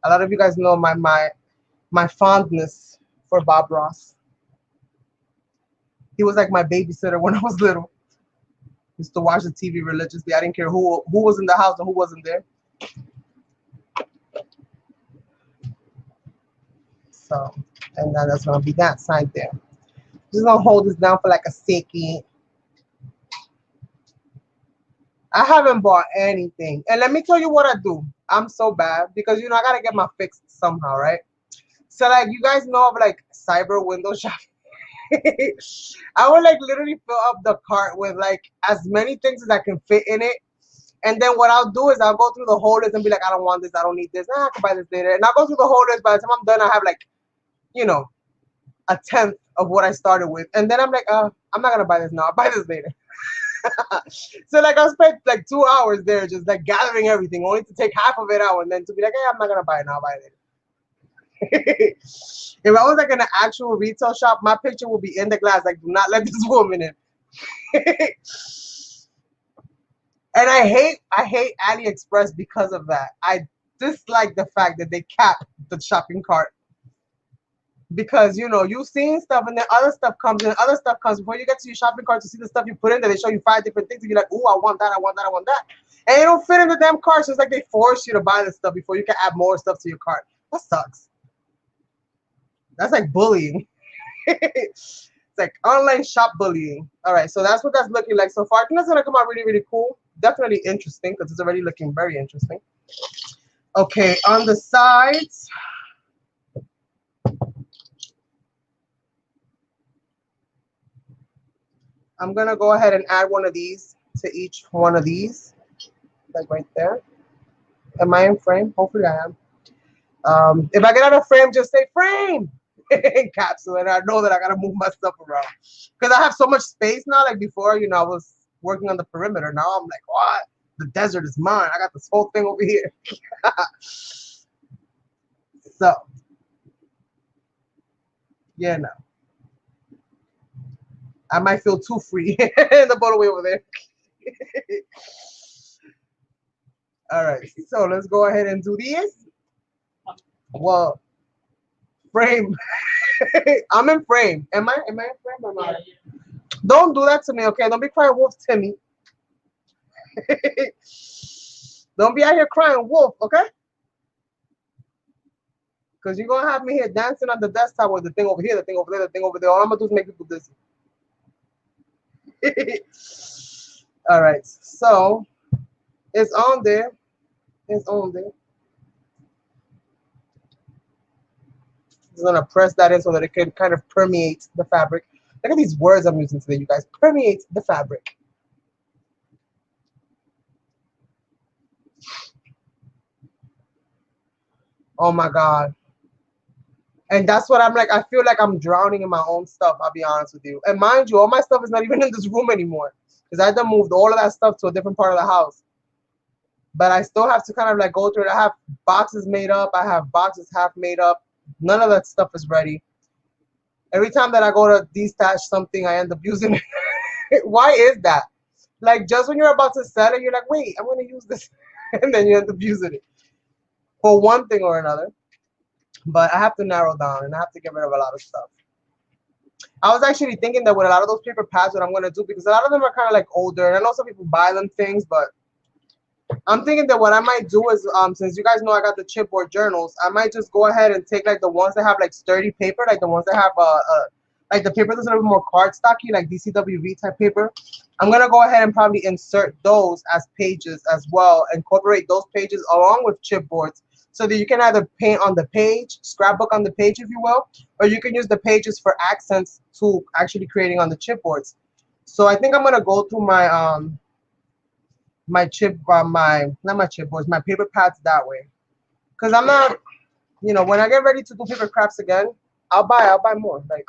A lot of you guys know my fondness for Bob Ross. He was like my babysitter when I was little. Used to watch the TV religiously. I didn't care who was in the house and who wasn't there. So, and then that's gonna be that side there. Just gonna hold this down for like a second. I haven't bought anything. And let me tell you what I do. I'm so bad because, you know, I got to get my fix somehow, right? So, like, you guys know of, like, cyber window shopping. I would, like, literally fill up the cart with, like, as many things as I can fit in it. And then what I'll do is I'll go through the whole list and be like, I don't want this. I don't need this. I can buy this later. And I'll go through the whole list. By the time I'm done, I have, like, you know, a tenth of what I started with. And then I'm like, I'm not going to buy this now. I'll buy this later. So like I spent like 2 hours there just like gathering everything only to take half of it out and then to be like, hey, I'm not gonna buy it now, I'll buy it If I was like in an actual retail shop, my picture will be in the glass. Like, do not let this woman in. And I hate AliExpress because of that. I dislike the fact that they cap the shopping cart. Because, you know, you've seen stuff and then other stuff comes and other stuff comes. Before you get to your shopping cart to see the stuff you put in there, they show you 5 different things and you're like, ooh, I want that, I want that, I want that. And they don't fit in the damn cart. So it's like they force you to buy the stuff before you can add more stuff to your cart. That sucks. That's like bullying. It's like online shop bullying. All right, so that's what that's looking like so far. I think that's going to come out really, really cool. Definitely interesting because it's already looking very interesting. Okay, on the sides. I'm going to go ahead and add one of these to each one of these. Like right there. Am I in frame? Hopefully I am. If I get out of frame, just say frame in capsule, and I know that I got to move my stuff around. Because I have so much space now. Like before, you know, I was working on the perimeter. Now I'm like, what? The desert is mine. I got this whole thing over here. So, yeah, no. I might feel too free in the boat away over there. All right, so let's go ahead and do these. Well, frame. I'm in frame. Am I in frame or not? Yeah. Don't do that to me, okay? Don't be crying wolf, Timmy. Don't be out here crying wolf, okay? Because you're going to have me here dancing on the desktop with the thing over here, the thing over there, the thing over there. All I'm going to do is make people dizzy. All right, so it's on there. It's on there. Just gonna press that in so that it can kind of permeate the fabric. Look at these words I'm using today, you guys. Permeate the fabric. Oh my God. And that's what I'm like. I feel like I'm drowning in my own stuff, I'll be honest with you. And mind you, all my stuff is not even in this room anymore. Because I done moved all of that stuff to a different part of the house. But I still have to kind of like go through it. I have boxes made up. I have boxes half made up. None of that stuff is ready. Every time that I go to destash something, I end up using it. Why is that? Like, just when you're about to sell it, you're like, wait, I'm going to use this. And then you end up using it for one thing or another. But I have to narrow down and I have to get rid of a lot of stuff. I was actually thinking that with a lot of those paper pads, what I'm going to do, because a lot of them are kind of like older. And I know some people buy them things, but I'm thinking that what I might do is, since you guys know I got the chipboard journals, I might just go ahead and take like the ones that have like sturdy paper, like the ones that have like the paper that's a little bit more cardstocky, like DCWV type paper. I'm gonna go ahead and probably insert those as pages as well, incorporate those pages along with chipboards, so that you can either paint on the page, scrapbook on the page, if you will, or you can use the pages for accents to actually creating on the chipboards. So I think I'm gonna go through my my chipboards, my paper pads that way. Because I'm not, you know, when I get ready to do paper crafts again, I'll buy more. Like,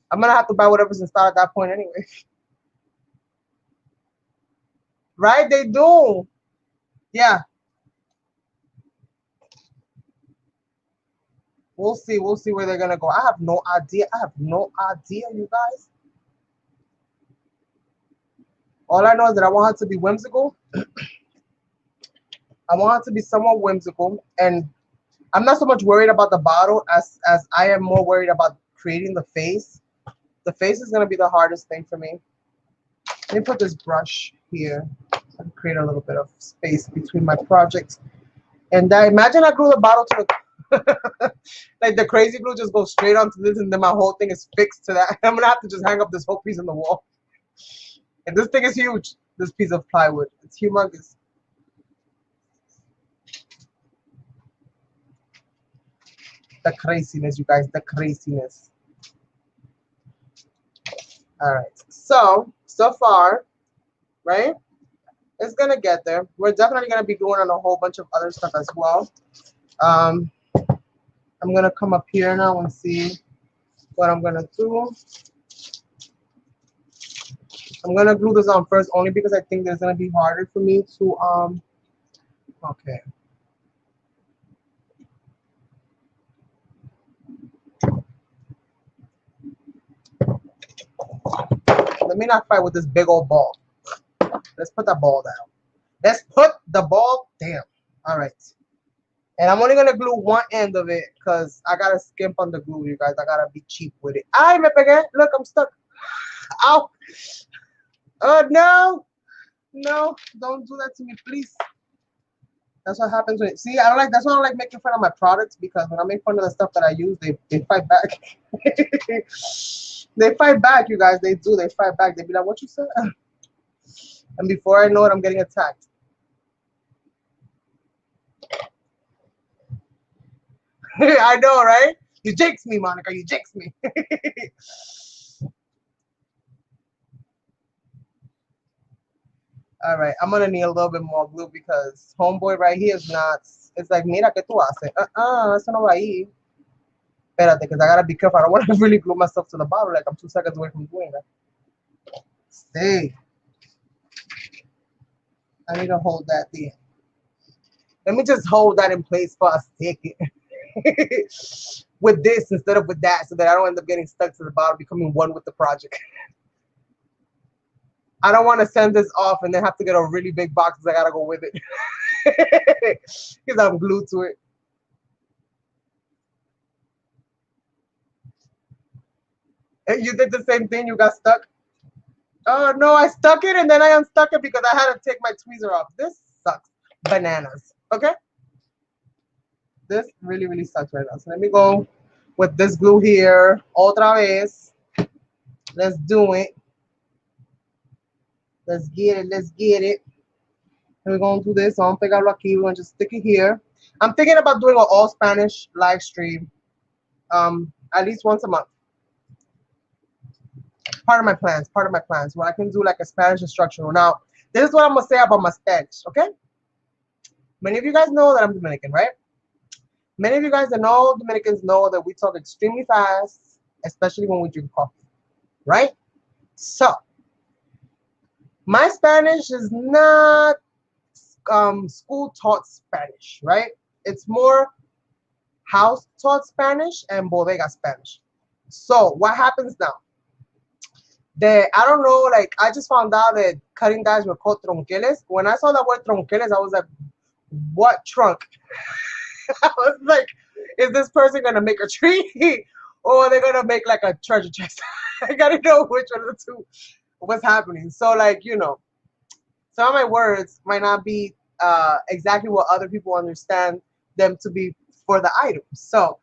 I'm gonna have to buy whatever's in stock at that point anyway. Right? They do. Yeah. We'll see where they're gonna go. I have no idea. You guys. All I know is that I want it to be whimsical. I want it to be somewhat whimsical, and I'm not so much worried about the bottle as I am more worried about creating the face. The face is gonna be the hardest thing for me. Let me put this brush here and create a little bit of space between my projects. And imagine I glue the bottle to the like the crazy glue just goes straight onto this, and then my whole thing is fixed to that. I'm gonna have to just hang up this whole piece on the wall. And this thing is huge. This piece of plywood, it's humongous. The craziness, you guys, the craziness. All right, so far, right? It's gonna get there. We're definitely gonna be doing on a whole bunch of other stuff as well. I'm gonna come up here now and see what I'm gonna do. I'm gonna glue this on first, only because I think it's gonna be harder for me to okay. Let me not fight with this big old ball. Let's put the ball down. Let's put the ball down. All right. And I'm only gonna glue one end of it because I gotta skimp on the glue, you guys. I gotta be cheap with it. Ay, me pegué. Look, I'm stuck. Ow. Oh no. No, don't do that to me, please. That's what happens when see, I don't like that's why I don't like making fun of my products, because when I make fun of the stuff that I use, they fight back. They fight back, you guys. They do, they fight back. They be like, what you said? And before I know it, I'm getting attacked. I know, right? You jinx me, Monica. You jinx me. All right, I'm gonna need a little bit more glue because homeboy right here is not. It's like, mira, ¿qué tú haces? Eso no va ahí. Espérate, because I gotta be careful. I don't want to really glue myself to the bottle. Like I'm 2 seconds away from doing that. Stay. I need to hold that there. Let me just hold that in place for a second. With this instead of with that, so that I don't end up getting stuck to the bottle, becoming one with the project. I don't want to send this off and then have to get a really big box because I gotta go with it. Because I'm glued to it. And you did the same thing, you got stuck? Oh no, I stuck it and then I unstuck it because I had to take my tweezer off. This sucks. Bananas. Okay? This really, really sucks right now. So let me go with this glue here. Otra vez. Let's do it. Let's get it. Let's get it. And we're going to do this. Vamos a pegarlo aquí. We're going to just stick it here. I'm thinking about doing an all Spanish live stream at least once a month. Part of my plans. Part of my plans. Where I can do like a Spanish instructional. Now, this is what I'm going to say about my Spanish. Okay? Many of you guys know that I'm Dominican, right? Many of you guys that know Dominicans know that we talk extremely fast, especially when we drink coffee, right? So, my Spanish is not school-taught Spanish, right? It's more house-taught Spanish and bodega Spanish. So, what happens now? I don't know, like, I just found out that cutting dies were called tronqueles. When I saw the word tronqueles, I was like, what trunk? I was like, is this person gonna make a tree or are they gonna make like a treasure chest? I gotta know which one of the two was happening. So like, you know, some of my words might not be exactly what other people understand them to be for the items. So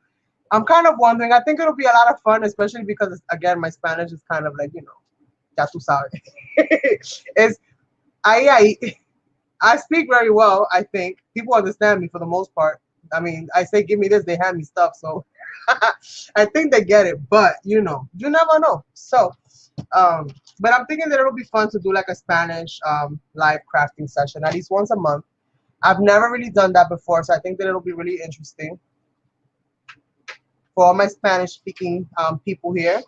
I'm kind of wondering, I think it'll be a lot of fun, especially because again, my Spanish is kind of like, you know, ya tú sabes. It's I speak very well, I think. People understand me for the most part. I mean, I say, give me this, they hand me stuff. So I think they get it. But, you know, you never know. So, but I'm thinking that it'll be fun to do like a Spanish live crafting session at least once a month. I've never really done that before. So I think that it'll be really interesting for all my Spanish speaking people here.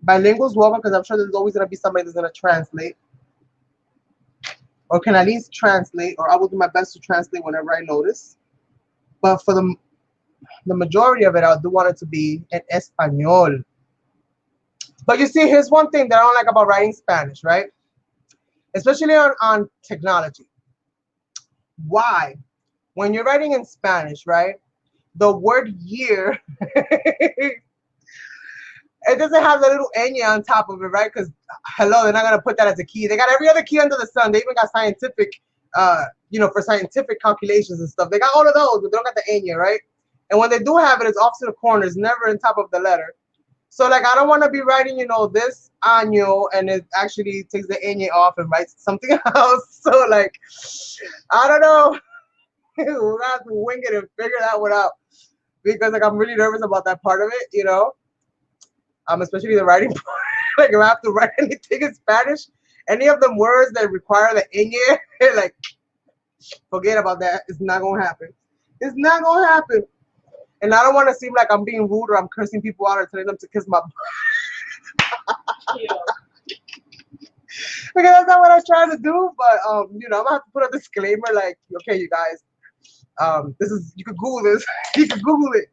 Bilinguals welcome, because I'm sure there's always going to be somebody that's going to translate. Or can at least translate, or I will do my best to translate whenever I notice. But for the majority of it, I do want it to be in Espanol. But you see, here's one thing that I don't like about writing Spanish, right? Especially on technology. Why? When you're writing in Spanish, right? The word year, it doesn't have the little ñ on top of it, right? Because, hello, they're not going to put that as a key. They got every other key under the sun. They even got scientific, you know, for scientific calculations and stuff. They got all of those, but they don't got the ñ, right? And when they do have it, it's off to the corners, never on top of the letter. So, like, I don't want to be writing, you know, this año, and it actually takes the ñ off and writes something else. So, like, I don't know. We'll have to wing it and figure that one out. Because, like, I'm really nervous about that part of it, you know? Especially the writing part. Like, if I have to write anything in Spanish, any of them words that require the ñ, like, forget about that. It's not going to happen. It's not going to happen. And I don't want to seem like I'm being rude or I'm cursing people out or telling them to kiss my butt. Yeah. Because that's not what I was trying to do. But, you know, I'm going to have to put a disclaimer like, okay, you guys, this is, you can Google this. You can Google it.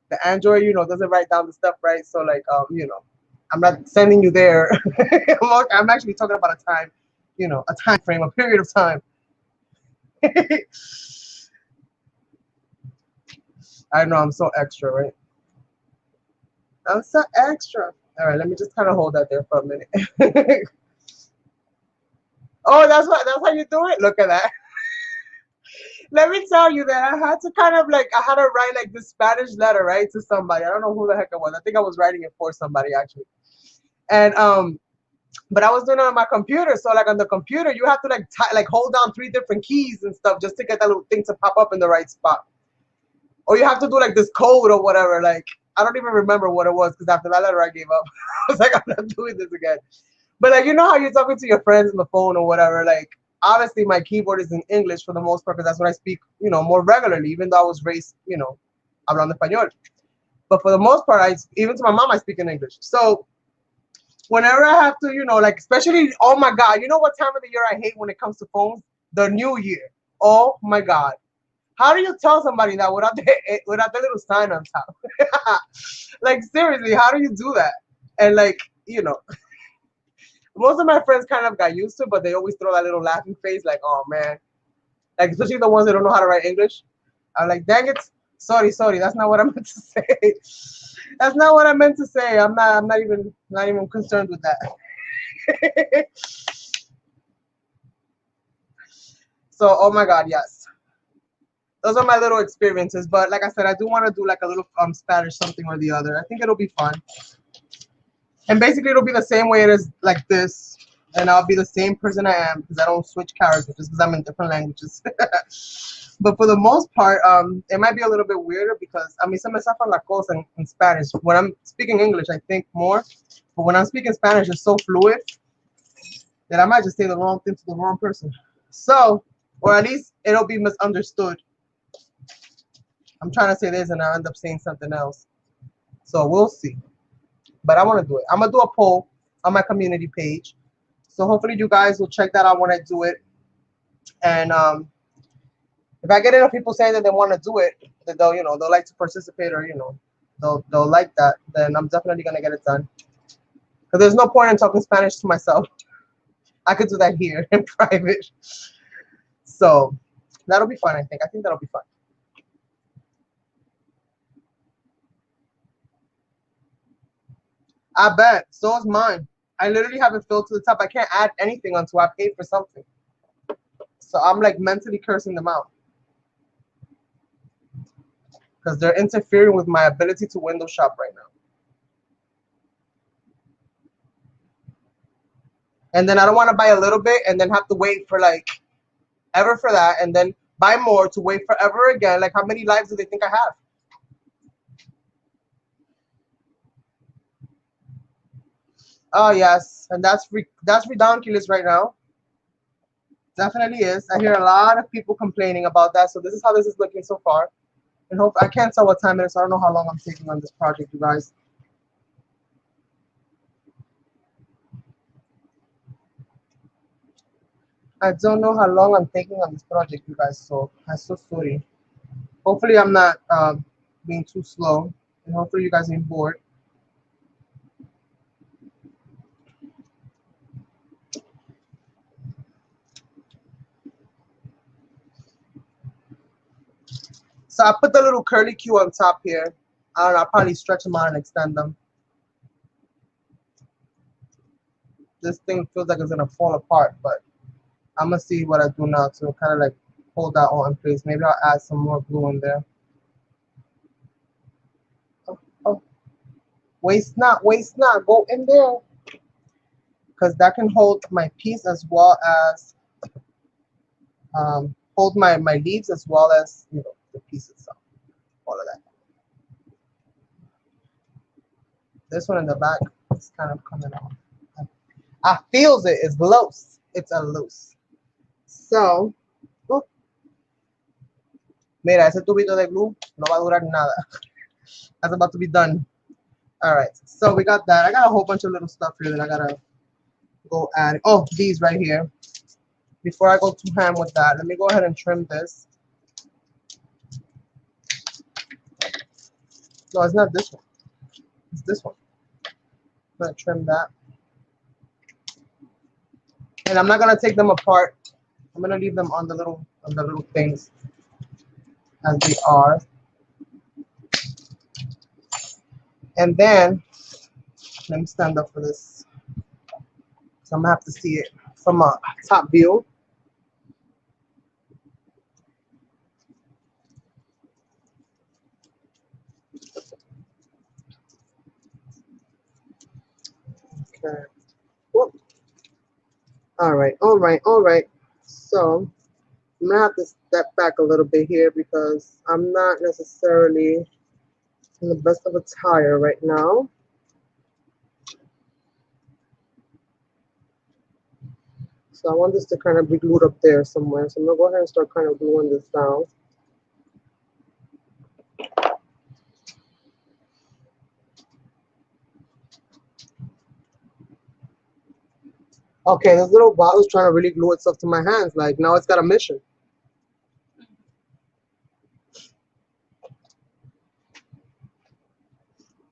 The Android, you know, doesn't write down the stuff, right? So, like, you know, I'm not sending you there. I'm actually talking about a time, you know, a time frame, a period of time. I know I'm so extra, right? I'm so extra. All right, let me just kind of hold that there for a minute. Oh, that's how you do it? Look at that. Let me tell you that I had to kind of like, I had to write like this Spanish letter, right, to somebody. I don't know who the heck it was. I think I was writing it for somebody actually. And but I was doing it on my computer. So like on the computer, you have to like hold down 3 different keys and stuff just to get that little thing to pop up in the right spot. Or you have to do like this code or whatever. Like I don't even remember what it was because after that letter I gave up. I was like, I'm not doing this again. But like, you know how you're talking to your friends on the phone or whatever, like obviously my keyboard is in English for the most part because that's what I speak, you know, more regularly, even though I was raised, you know, hablando español. But for the most part, even to my mom, I speak in English. So whenever I have to, you know, like especially, oh my God, you know what time of the year I hate when it comes to phones? The New Year. Oh my God. How do you tell somebody that without the little sign on top? Like seriously, how do you do that? And like, you know, most of my friends kind of got used to it, but they always throw that little laughing face, like, oh man. Like, especially the ones that don't know how to write English. I'm like, dang it. Sorry. That's not what I meant to say. That's not what I meant to say. I'm not even concerned with that. So, oh my God, yes. Those are my little experiences. But like I said, I do want to do like a little Spanish something or the other. I think it'll be fun. And basically, it'll be the same way it is like this. And I'll be the same person I am because I don't switch characters just because I'm in different languages. But for the most part, it might be a little bit weirder because, I mean, se me zafan las cosas in Spanish. When I'm speaking English, I think more. But when I'm speaking Spanish, it's so fluid that I might just say the wrong thing to the wrong person. So, or at least it'll be misunderstood. I'm trying to say this and I end up saying something else. So we'll see. But I want to do it. I'm going to do a poll on my community page. So hopefully you guys will check that out when I do it. And if I get enough people saying that they want to do it, that they'll, you know, they'll like to participate or, you know, they'll like that, then I'm definitely going to get it done. Because there's no point in talking Spanish to myself. I could do that here in private. So that'll be fun, I think. I think that'll be fun. I bet. So is mine. I literally have it filled to the top. I can't add anything until I pay for something. So I'm like mentally cursing them out. Because they're interfering with my ability to window shop right now. And then I don't want to buy a little bit and then have to wait for like ever for that and then buy more to wait forever again. Like how many lives do they think I have? Oh yes, and that's ridiculous right now. Definitely is. I hear a lot of people complaining about that. So this is how this is looking so far. And hope I can't tell what time it is. So I don't know how long I'm taking on this project, you guys. I don't know how long I'm taking on this project, you guys. So I'm so sorry. Hopefully I'm not being too slow, and hopefully you guys ain't bored. So I put the little curly Q on top here. I don't know, I'll probably stretch them out and extend them. This thing feels like it's gonna fall apart, but I'm gonna see what I do now to kind of like hold that all in place. Maybe I'll add some more glue in there. Oh, waste not, go in there. Because that can hold my piece as well as hold my leaves as well as, you know, the piece itself. All of that. This one in the back is kind of coming off. I feels it. It's loose. It's a loose. So, oh, mira, ese tubito de glue no va a durar nada. That's about to be done. All right. So we got that. I got a whole bunch of little stuff here that I gotta go add. Oh, these right here. Before I go too ham with that, let me go ahead and trim this. No, it's not this one. It's this one. gonna trim that. And I'm not gonna take them apart. I'm gonna leave them on the little things as they are. And then let me stand up for this. So I'm gonna have to see it from a top view. Okay. Whoop. All right, all right, all right. So I'm gonna have to step back a little bit here because I'm not necessarily in the best of attire right now. So I want this to kind of be glued up there somewhere. So I'm gonna go ahead and start kind of gluing this down. Okay, this little bottle is trying to really glue itself to my hands. Like now it's got a mission.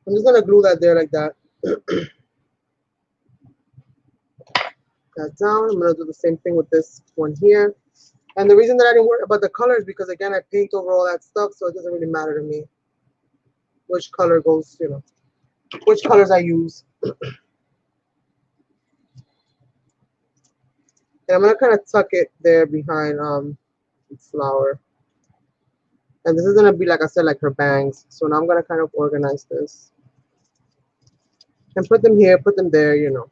I'm just gonna glue that there like that. That down. I'm gonna do the same thing with this one here. And the reason that I didn't worry about the color is because again I paint over all that stuff, so it doesn't really matter to me which color goes, you know, which colors I use. And I'm gonna kind of tuck it there behind flower. And this is gonna be, like I said, like her bangs. So now I'm gonna kind of organize this and put them here, put them there, you know.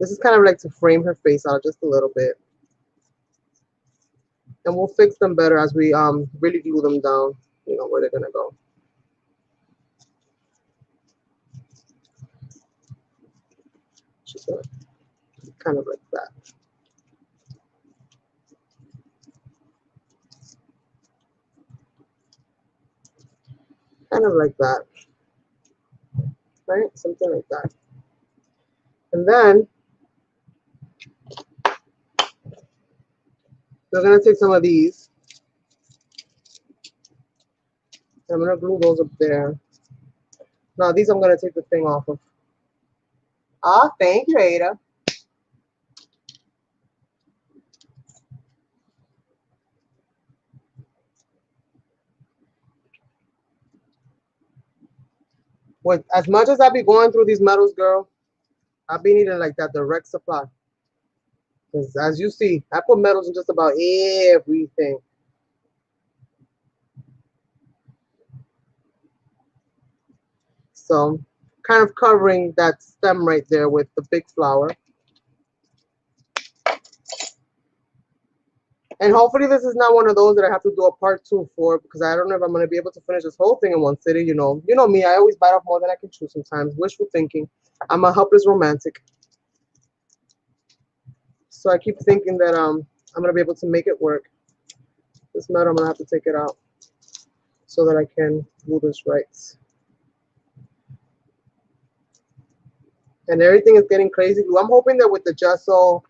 This is kind of like to frame her face out just a little bit. And we'll fix them better as we really glue them down, you know, where they're gonna go. Just gonna kind of like that. Kind of like that. Right? Something like that. And then we're gonna take some of these. And I'm gonna glue those up there. Now these I'm gonna take the thing off of. Ah, thank you, Ada. With as much as I be going through these metals, girl, I be needing like that direct supply. Because as you see, I put metals in just about everything. So kind of covering that stem right there with the big flower. And hopefully this is not one of those that I have to do a part 2 for, because I don't know if I'm going to be able to finish this whole thing in one sitting. You know me, I always bite off more than I can chew sometimes. Wishful thinking. I'm a helpless romantic. So I keep thinking that I'm going to be able to make it work. This metal, I'm going to have to take it out so that I can glue this right. And everything is getting crazy glue. I'm hoping that with the gesso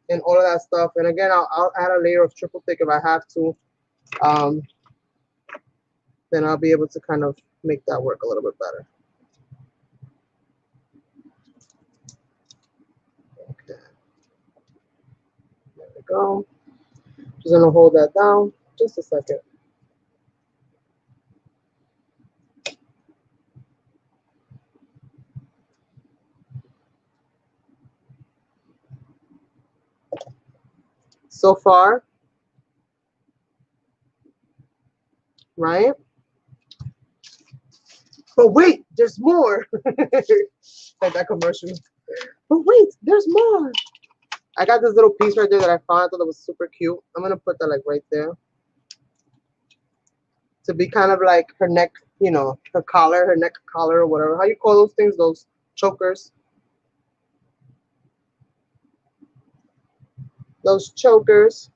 and all of that stuff, and again, I'll add a layer of triple thick if I have to, then I'll be able to kind of make that work a little bit better. Okay. There we go. Just gonna hold that down just a second. So far, right? But wait, there's more. Like that commercial. But wait, there's more. I got this little piece right there that I found. I thought it was super cute. I'm gonna put that like right there to be kind of like her neck, you know, her collar, her neck collar, or whatever. How you call those things? Those chokers. Those chokers.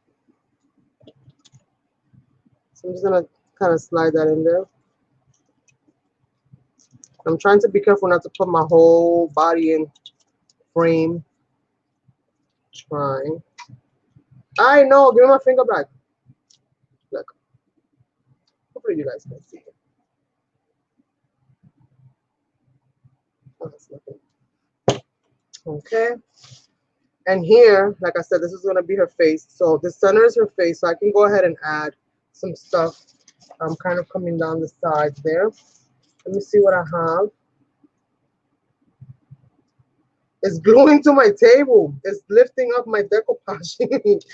So I'm just gonna kind of slide that in there. I'm trying to be careful not to put my whole body in frame. Trying. I know. Give me my finger back. Look. Hopefully you guys can see it. Okay. And here, like I said, this is gonna be her face. So the center is her face. So I can go ahead and add some stuff. I'm kind of coming down the sides there. Let me see what I have. It's gluing to my table. It's lifting up my decoupage.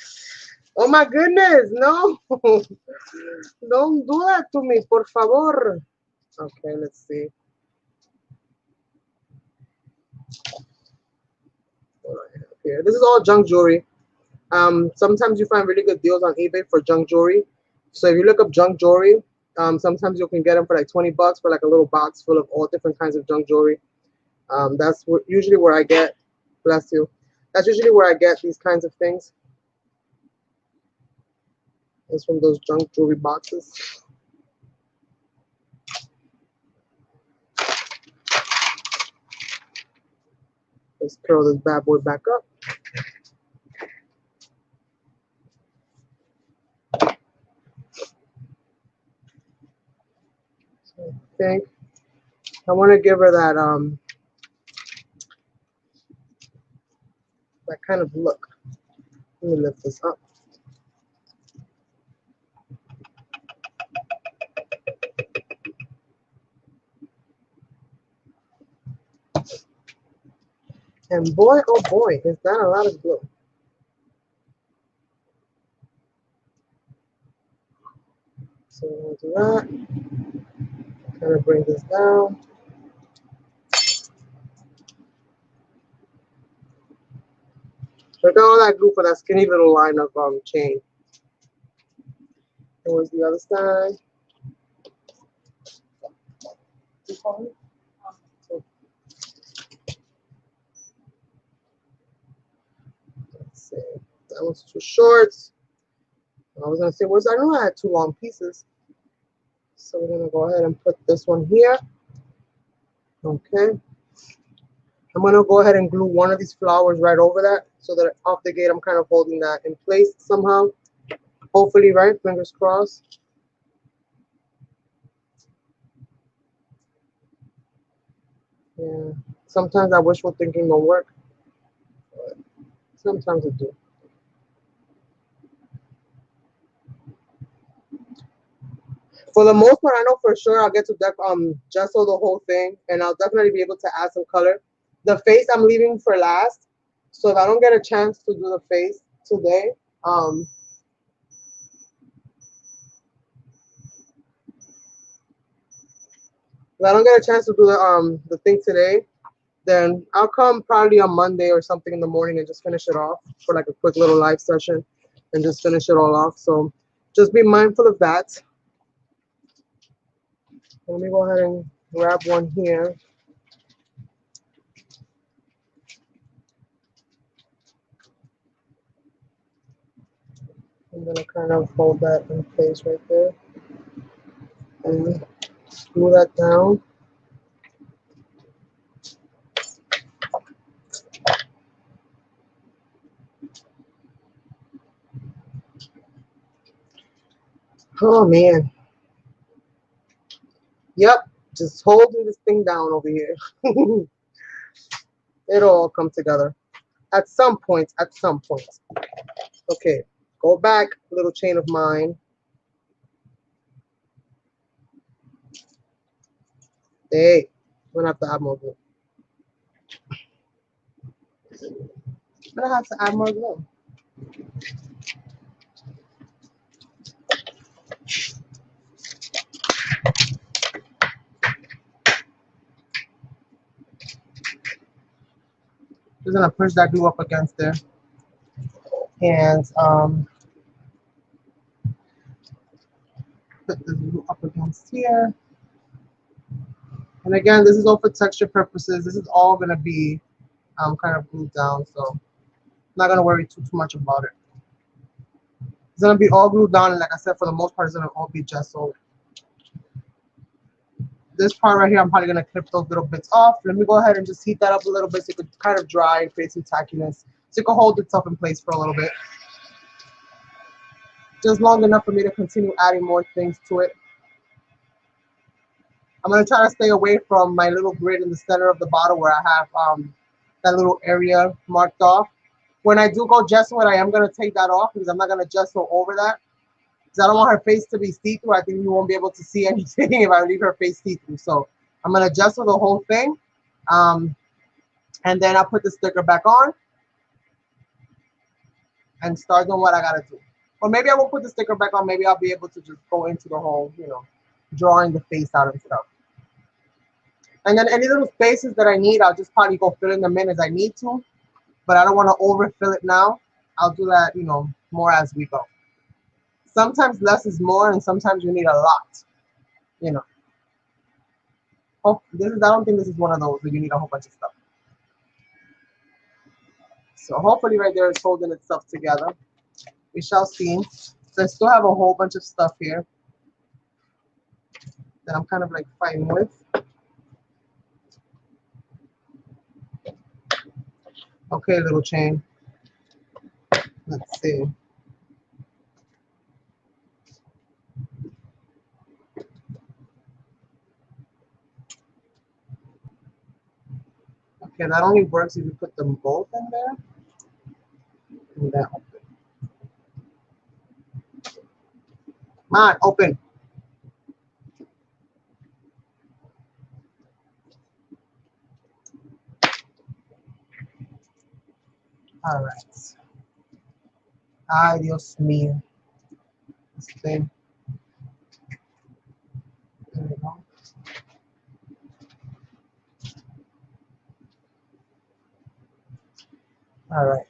Oh my goodness, no. Don't do that to me, por favor. Okay, let's see. What do I have here? This is all junk jewelry. Sometimes you find really good deals on eBay for junk jewelry. So if you look up junk jewelry, sometimes you can get them for like 20 bucks for like a little box full of all different kinds of junk jewelry. That's usually where I get, bless you. That's usually where I get these kinds of things. It's from those junk jewelry boxes. Let's curl this bad boy back up. So I think I want to give her that kind of look. Let me lift this up. And boy, oh boy, is that a lot of glue. So we'll do that. Kind of bring this down. Look at all that glue for that skinny little line of chain. And where's the other side? Let's see. That was too short. I was gonna say, I know I had two long pieces. So we're gonna go ahead and put this one here. Okay. I'm gonna go ahead and glue one of these flowers right over that so that off the gate I'm kind of holding that in place somehow. Hopefully, right? Fingers crossed. Yeah. Sometimes I wishful thinking don't work, but sometimes it do. For the most part, I know for sure I'll get to gesso the whole thing, and I'll definitely be able to add some color. The face I'm leaving for last, so if I don't get a chance to do the face today, if I don't get a chance to do the thing today, then I'll come probably on Monday or something in the morning and just finish it off for like a quick little live session and just finish it all off. So just be mindful of that. Let me go ahead and grab one here. I'm gonna kind of hold that in place right there and glue that down. Oh man. Yep, just holding this thing down over here. It'll all come together at some point, at some point. Okay, go back, little chain of mine. Hey, I'm gonna have to add more glue. I'm gonna have to add more glue. Just gonna push that glue up against there. And put the glue up against here. And again, this is all for texture purposes. This is all gonna be kind of glued down, so I'm not gonna worry too much about it. It's gonna be all glued down, and like I said, for the most part, it's gonna all be gesso. This part right here, I'm probably gonna clip those little bits off. Let me go ahead and just heat that up a little bit so it could kind of dry and create some tackiness, so it can hold itself in place for a little bit. Just long enough for me to continue adding more things to it. I'm gonna try to stay away from my little grid in the center of the bottle where I have that little area marked off. When I do go gesso it, I am gonna take that off because I'm not gonna gesso over that. Because I don't want her face to be see-through. I think you won't be able to see anything if I leave her face see-through. So I'm gonna gesso the whole thing. And then I'll put the sticker back on and start doing what I gotta do. Or maybe I won't put the sticker back on. Maybe I'll be able to just go into the whole, you know, drawing the face out and stuff. And then any little spaces that I need, I'll just probably go fill in them in as I need to. But I don't want to overfill it now. I'll do that, you know, more as we go. Sometimes less is more, and sometimes you need a lot, you know. Oh, I don't think this is one of those where you need a whole bunch of stuff. So hopefully right there is holding itself together. We shall see. So I still have a whole bunch of stuff here that I'm kind of like fighting with. Okay, little chain. Let's see. Okay, that only works if you put them both in there. And then open. Come on, open. All right. Ay, Dios mío. This thing. There we go. All right.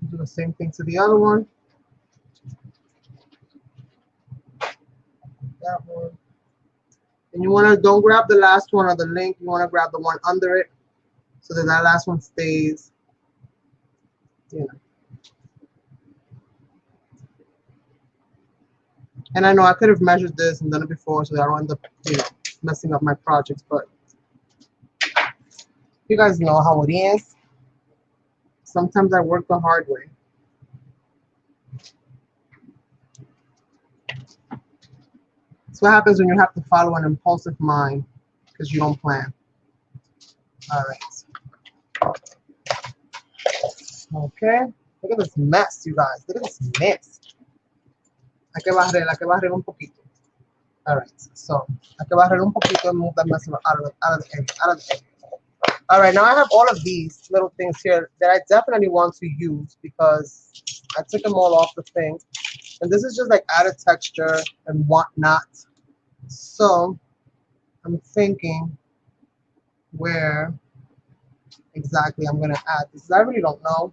Do the same thing to the other one. That one. And you want to don't grab the last one of the link. You want to grab the one under it so that that last one stays. You know. And I know I could have measured this and done it before so that I don't end up, you know, messing up my projects, but you guys know how it is. Sometimes I work the hard way. That's what happens when you have to follow an impulsive mind because you don't plan. All right. Okay. Look at this mess, you guys. Look at this mess. Hay que barrer un poquito. All right. So, hay que barrer un poquito and move that mess out of the edge. All right. Now I have all of these little things here that I definitely want to use because I took them all off the thing. And this is just like added texture and whatnot. So I'm thinking where exactly I'm gonna add this. I really don't know.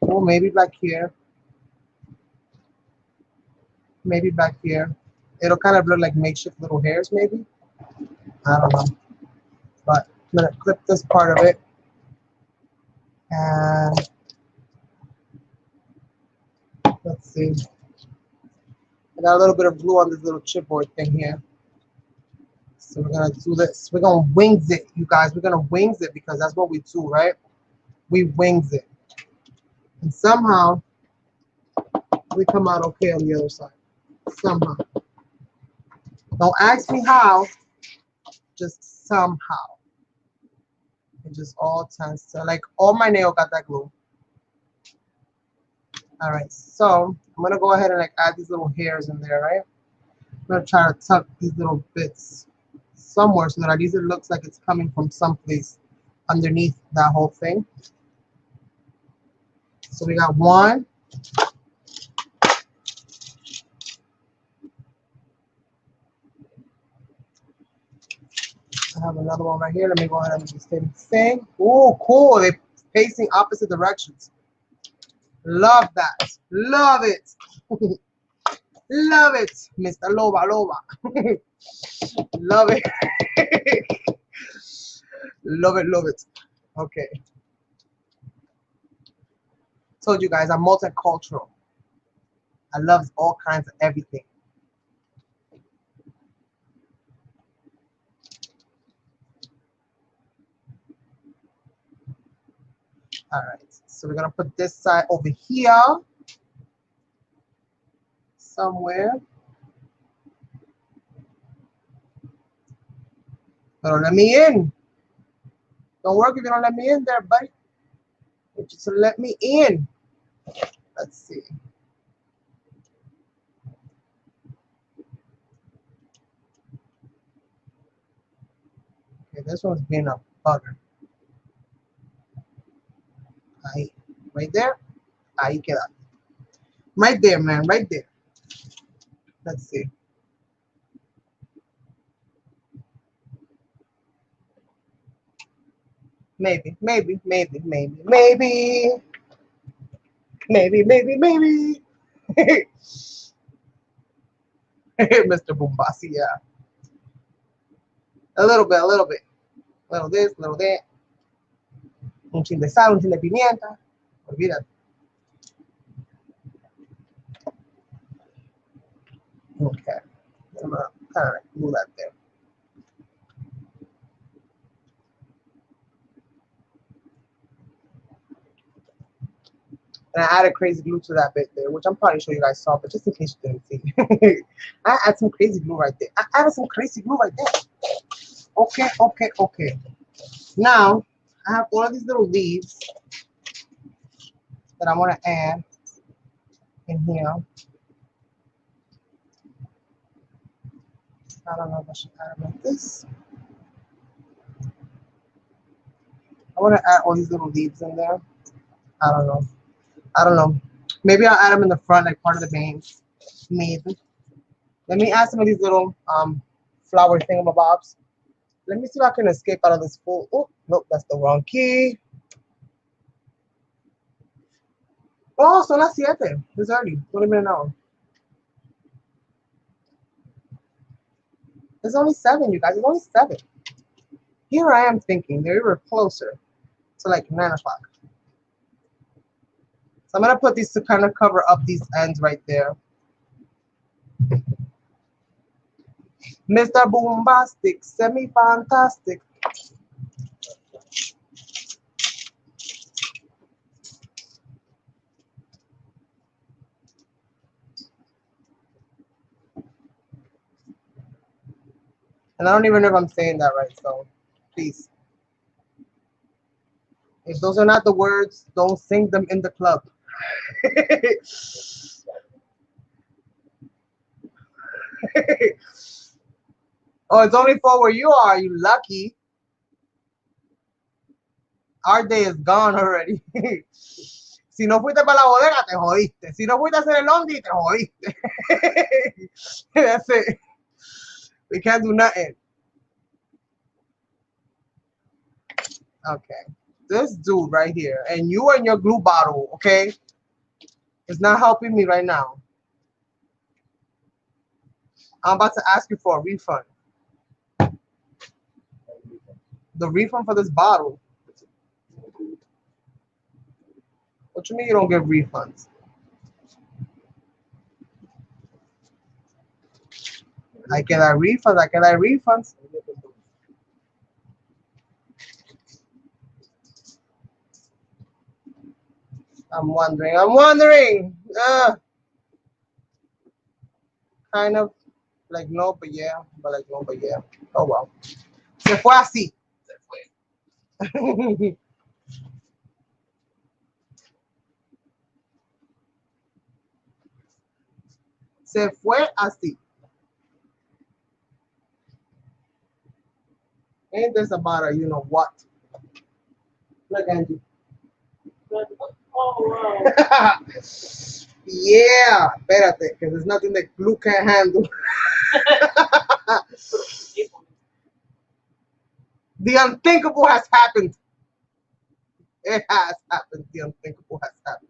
Oh, maybe back here. Maybe back here. It'll kind of look like makeshift little hairs, maybe. I don't know. But I'm gonna clip this part of it. And let's see. I got a little bit of glue on this little chipboard thing here. So we're gonna do this. We're gonna wings it, you guys. We're gonna wings it because that's what we do, right? We wings it. And somehow we come out okay on the other side. Somehow. Don't ask me how, just somehow. It just all tends to, like all my nail got that glue. All right, so I'm gonna go ahead and like add these little hairs in there, right? I'm gonna try to tuck these little bits somewhere so that at least it looks like it's coming from someplace underneath that whole thing. So we got one. I have another one right here. Let me go ahead and do the same thing. Oh, cool. They're facing opposite directions. Love that. Love it. Love it, Mr. Loba Loba. Love it. Love it, love it. Okay. Told you guys I'm multicultural. I love all kinds of everything. All right, so we're gonna put this side over here somewhere. Pero let me in. Don't work if you don't let me in there, buddy. Just let me in. Let's see. Okay, this one's being a bugger. Ahí. Right there. Ahí queda. Right there, man. Right there. Let's see. Maybe. Mr. Bombasi, yeah. A little bit. Little this, little that. Un chin de sal, un chin de pimienta. Olvídate. Okay. I'm gonna kind of move that there. And I added crazy glue to that bit there, which I'm probably sure you guys saw, but just in case you didn't see. I added some crazy glue right there. I added some crazy glue right there. Okay. Now, I have all of these little leaves that I want to add in here. I don't know if I should add them like this. I want to add all these little leaves in there. I don't know. Maybe I'll add them in the front, like part of the base. Maybe. Let me add some of these little flower thingamabobs. Let me see if I can escape out of this full. Oh, nope, that's the wrong key. Oh, son las 7. It's early. Don't even know. It's only 7, you guys. It's only 7. Here I am thinking they were closer to like 9 o'clock. So I'm gonna put these to kind of cover up these ends right there. Mr. Boombastic, semi-fantastic. And I don't even know if I'm saying that right, so please. If those are not the words, don't sing them in the club. Oh, it's only 4 where you are, you lucky. Our day is gone already. Si no fuiste para la bodega, te jodiste. Si no fuiste a hacer el laundry, te jodiste. That's it. We can't do nothing. Okay. This dude right here, and you and your glue bottle, okay, is not helping me right now. I'm about to ask you for a refund. The refund for this bottle. What you mean you don't get refunds? I can have refunds. I'm wondering. Kind of like no, but yeah. But like no, but yeah. Oh well. Se fue así. Se fue así. Ain't this about a you know what? Look, Angie. Oh, wow. Yeah, espérate, because there's nothing that glue can't handle. The unthinkable has happened. It has happened. The unthinkable has happened.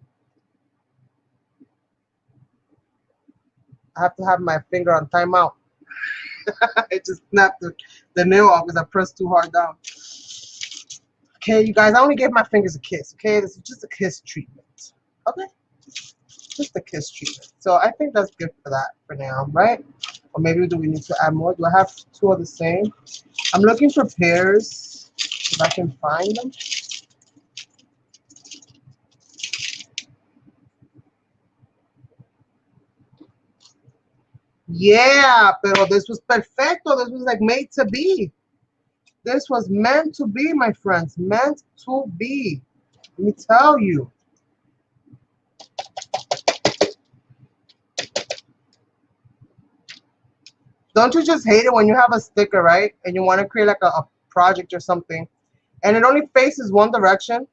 I have to have my finger on timeout. It just snapped the nail off because I pressed too hard down. Okay, you guys, I only gave my fingers a kiss. Okay, this is just a kiss treatment. Okay, just a kiss treatment. So I think that's good for that for now, right? Or maybe do we need to add more? Do I have 2 of the same? I'm looking for pairs if I can find them. Yeah, pero this was perfecto. This was like made to be. This was meant to be, my friends. Meant to be. Let me tell you. Don't you just hate it when you have a sticker, right? And you want to create like a project or something, and it only faces one direction,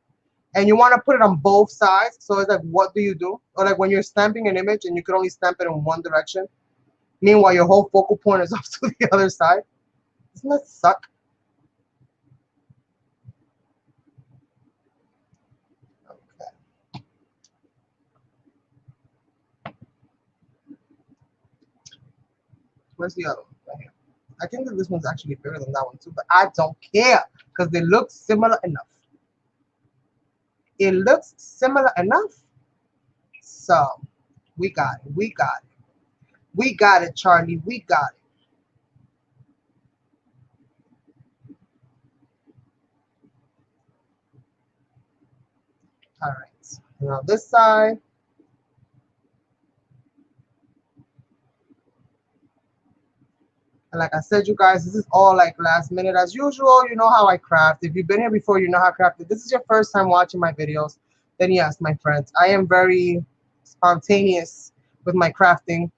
and you want to put it on both sides. So it's like, what do you do? Or like when you're stamping an image and you can only stamp it in one direction. Meanwhile, your whole focal point is off to the other side. Doesn't that suck? Okay. Where's the other one? Right here. I think that this one's actually bigger than that one too, but I don't care because they look similar enough. It looks similar enough. So we got it. We got it. We got it, Charlie. We got it. All right. Now this side. And like I said, you guys, this is all like last minute as usual. You know how I craft. If you've been here before, you know how I craft. If this is your first time watching my videos, then yes, my friends, I am very spontaneous with my crafting.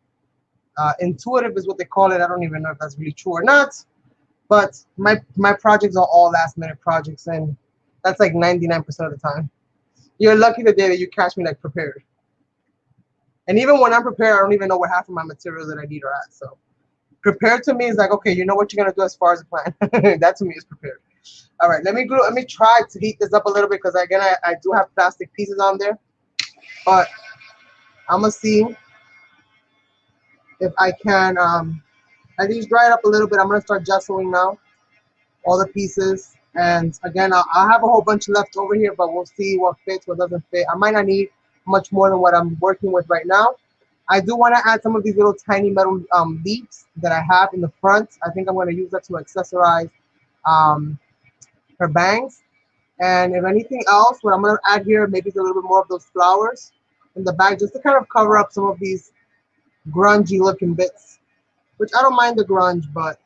Intuitive is what they call it. I don't even know if that's really true or not. But my projects are all last minute projects, and that's like 99% of the time. You're lucky the day that you catch me like prepared. And even when I'm prepared, I don't even know where half of my materials that I need are at. So prepared to me is like, okay, you know what you're gonna do as far as the plan. That to me is prepared. All right, let me try to heat this up a little bit because again, I do have plastic pieces on there, but I'm gonna see if I can at least dry it up a little bit. I'm gonna start gessoing now, all the pieces, and again, I'll have a whole bunch left over here, but we'll see what fits, what doesn't fit. I might not need much more than what I'm working with right now. I do want to add some of these little tiny metal leaves that I have in the front. I think I'm going to use that to accessorize her bangs. And if anything else, what I'm going to add here, maybe is a little bit more of those flowers in the back, just to kind of cover up some of these grungy looking bits, which I don't mind the grunge, but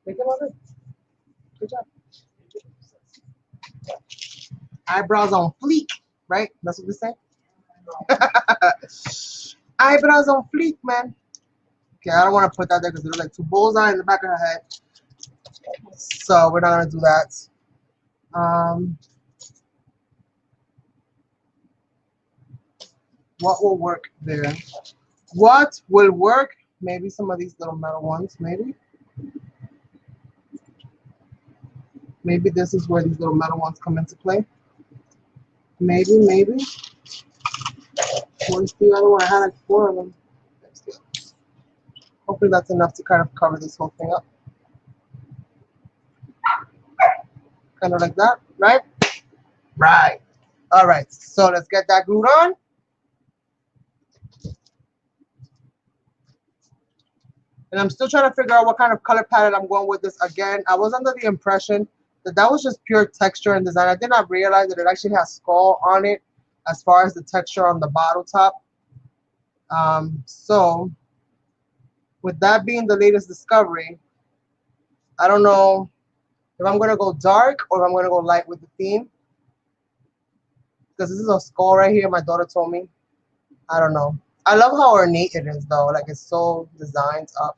think about it. Good job. Eyebrows on fleek, right? That's what they say. Eyebrows on fleek, man. Okay, I don't want to put that there because there's like two bullseye in the back of her head. So we're not going to do that. What will work there? What will work? Maybe some of these little metal ones, maybe. Maybe this is where these little metal ones come into play. Maybe, maybe. Where's the other one? I had like 4 of them. Hopefully that's enough to kind of cover this whole thing up. Kind of like that, right? Right. All right, so let's get that glued on. And I'm still trying to figure out what kind of color palette I'm going with this. Again, I was under the impression that that was just pure texture and design. I did not realize that it actually has skull on it as far as the texture on the bottle top. So with that being the latest discovery, I don't know if I'm going to go dark or if I'm going to go light with the theme. Because this is a skull right here, my daughter told me. I don't know. I love how ornate it is though. Like it's so designed up.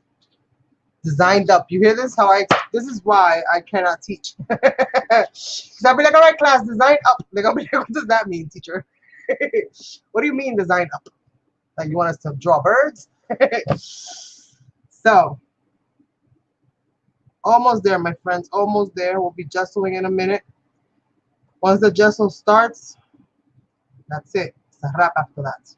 Designed up. You hear this? This is why I cannot teach. Cause I'll be like, all right, class, design up. Like, I'll be like, what does that mean, teacher? What do you mean design up? Like you want us to draw birds? So almost there, my friends. Almost there. We'll be gessoing in a minute. Once the gesso starts, that's it. It's a wrap after that.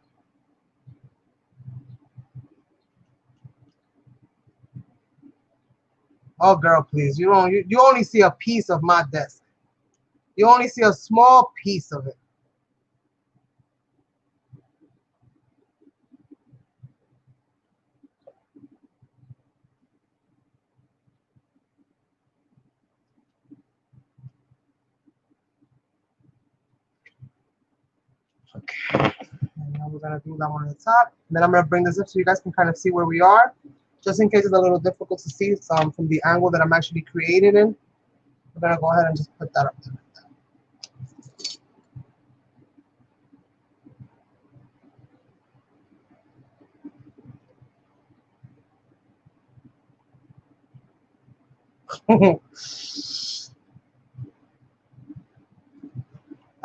Oh, girl, please. You only see a piece of my desk. You only see a small piece of it. Okay. And now we're going to do that one on the top. And then I'm going to bring this up so you guys can kind of see where we are. just in case it's a little difficult to see some from the angle that I'm actually creating in. We're gonna go ahead and just put that up there.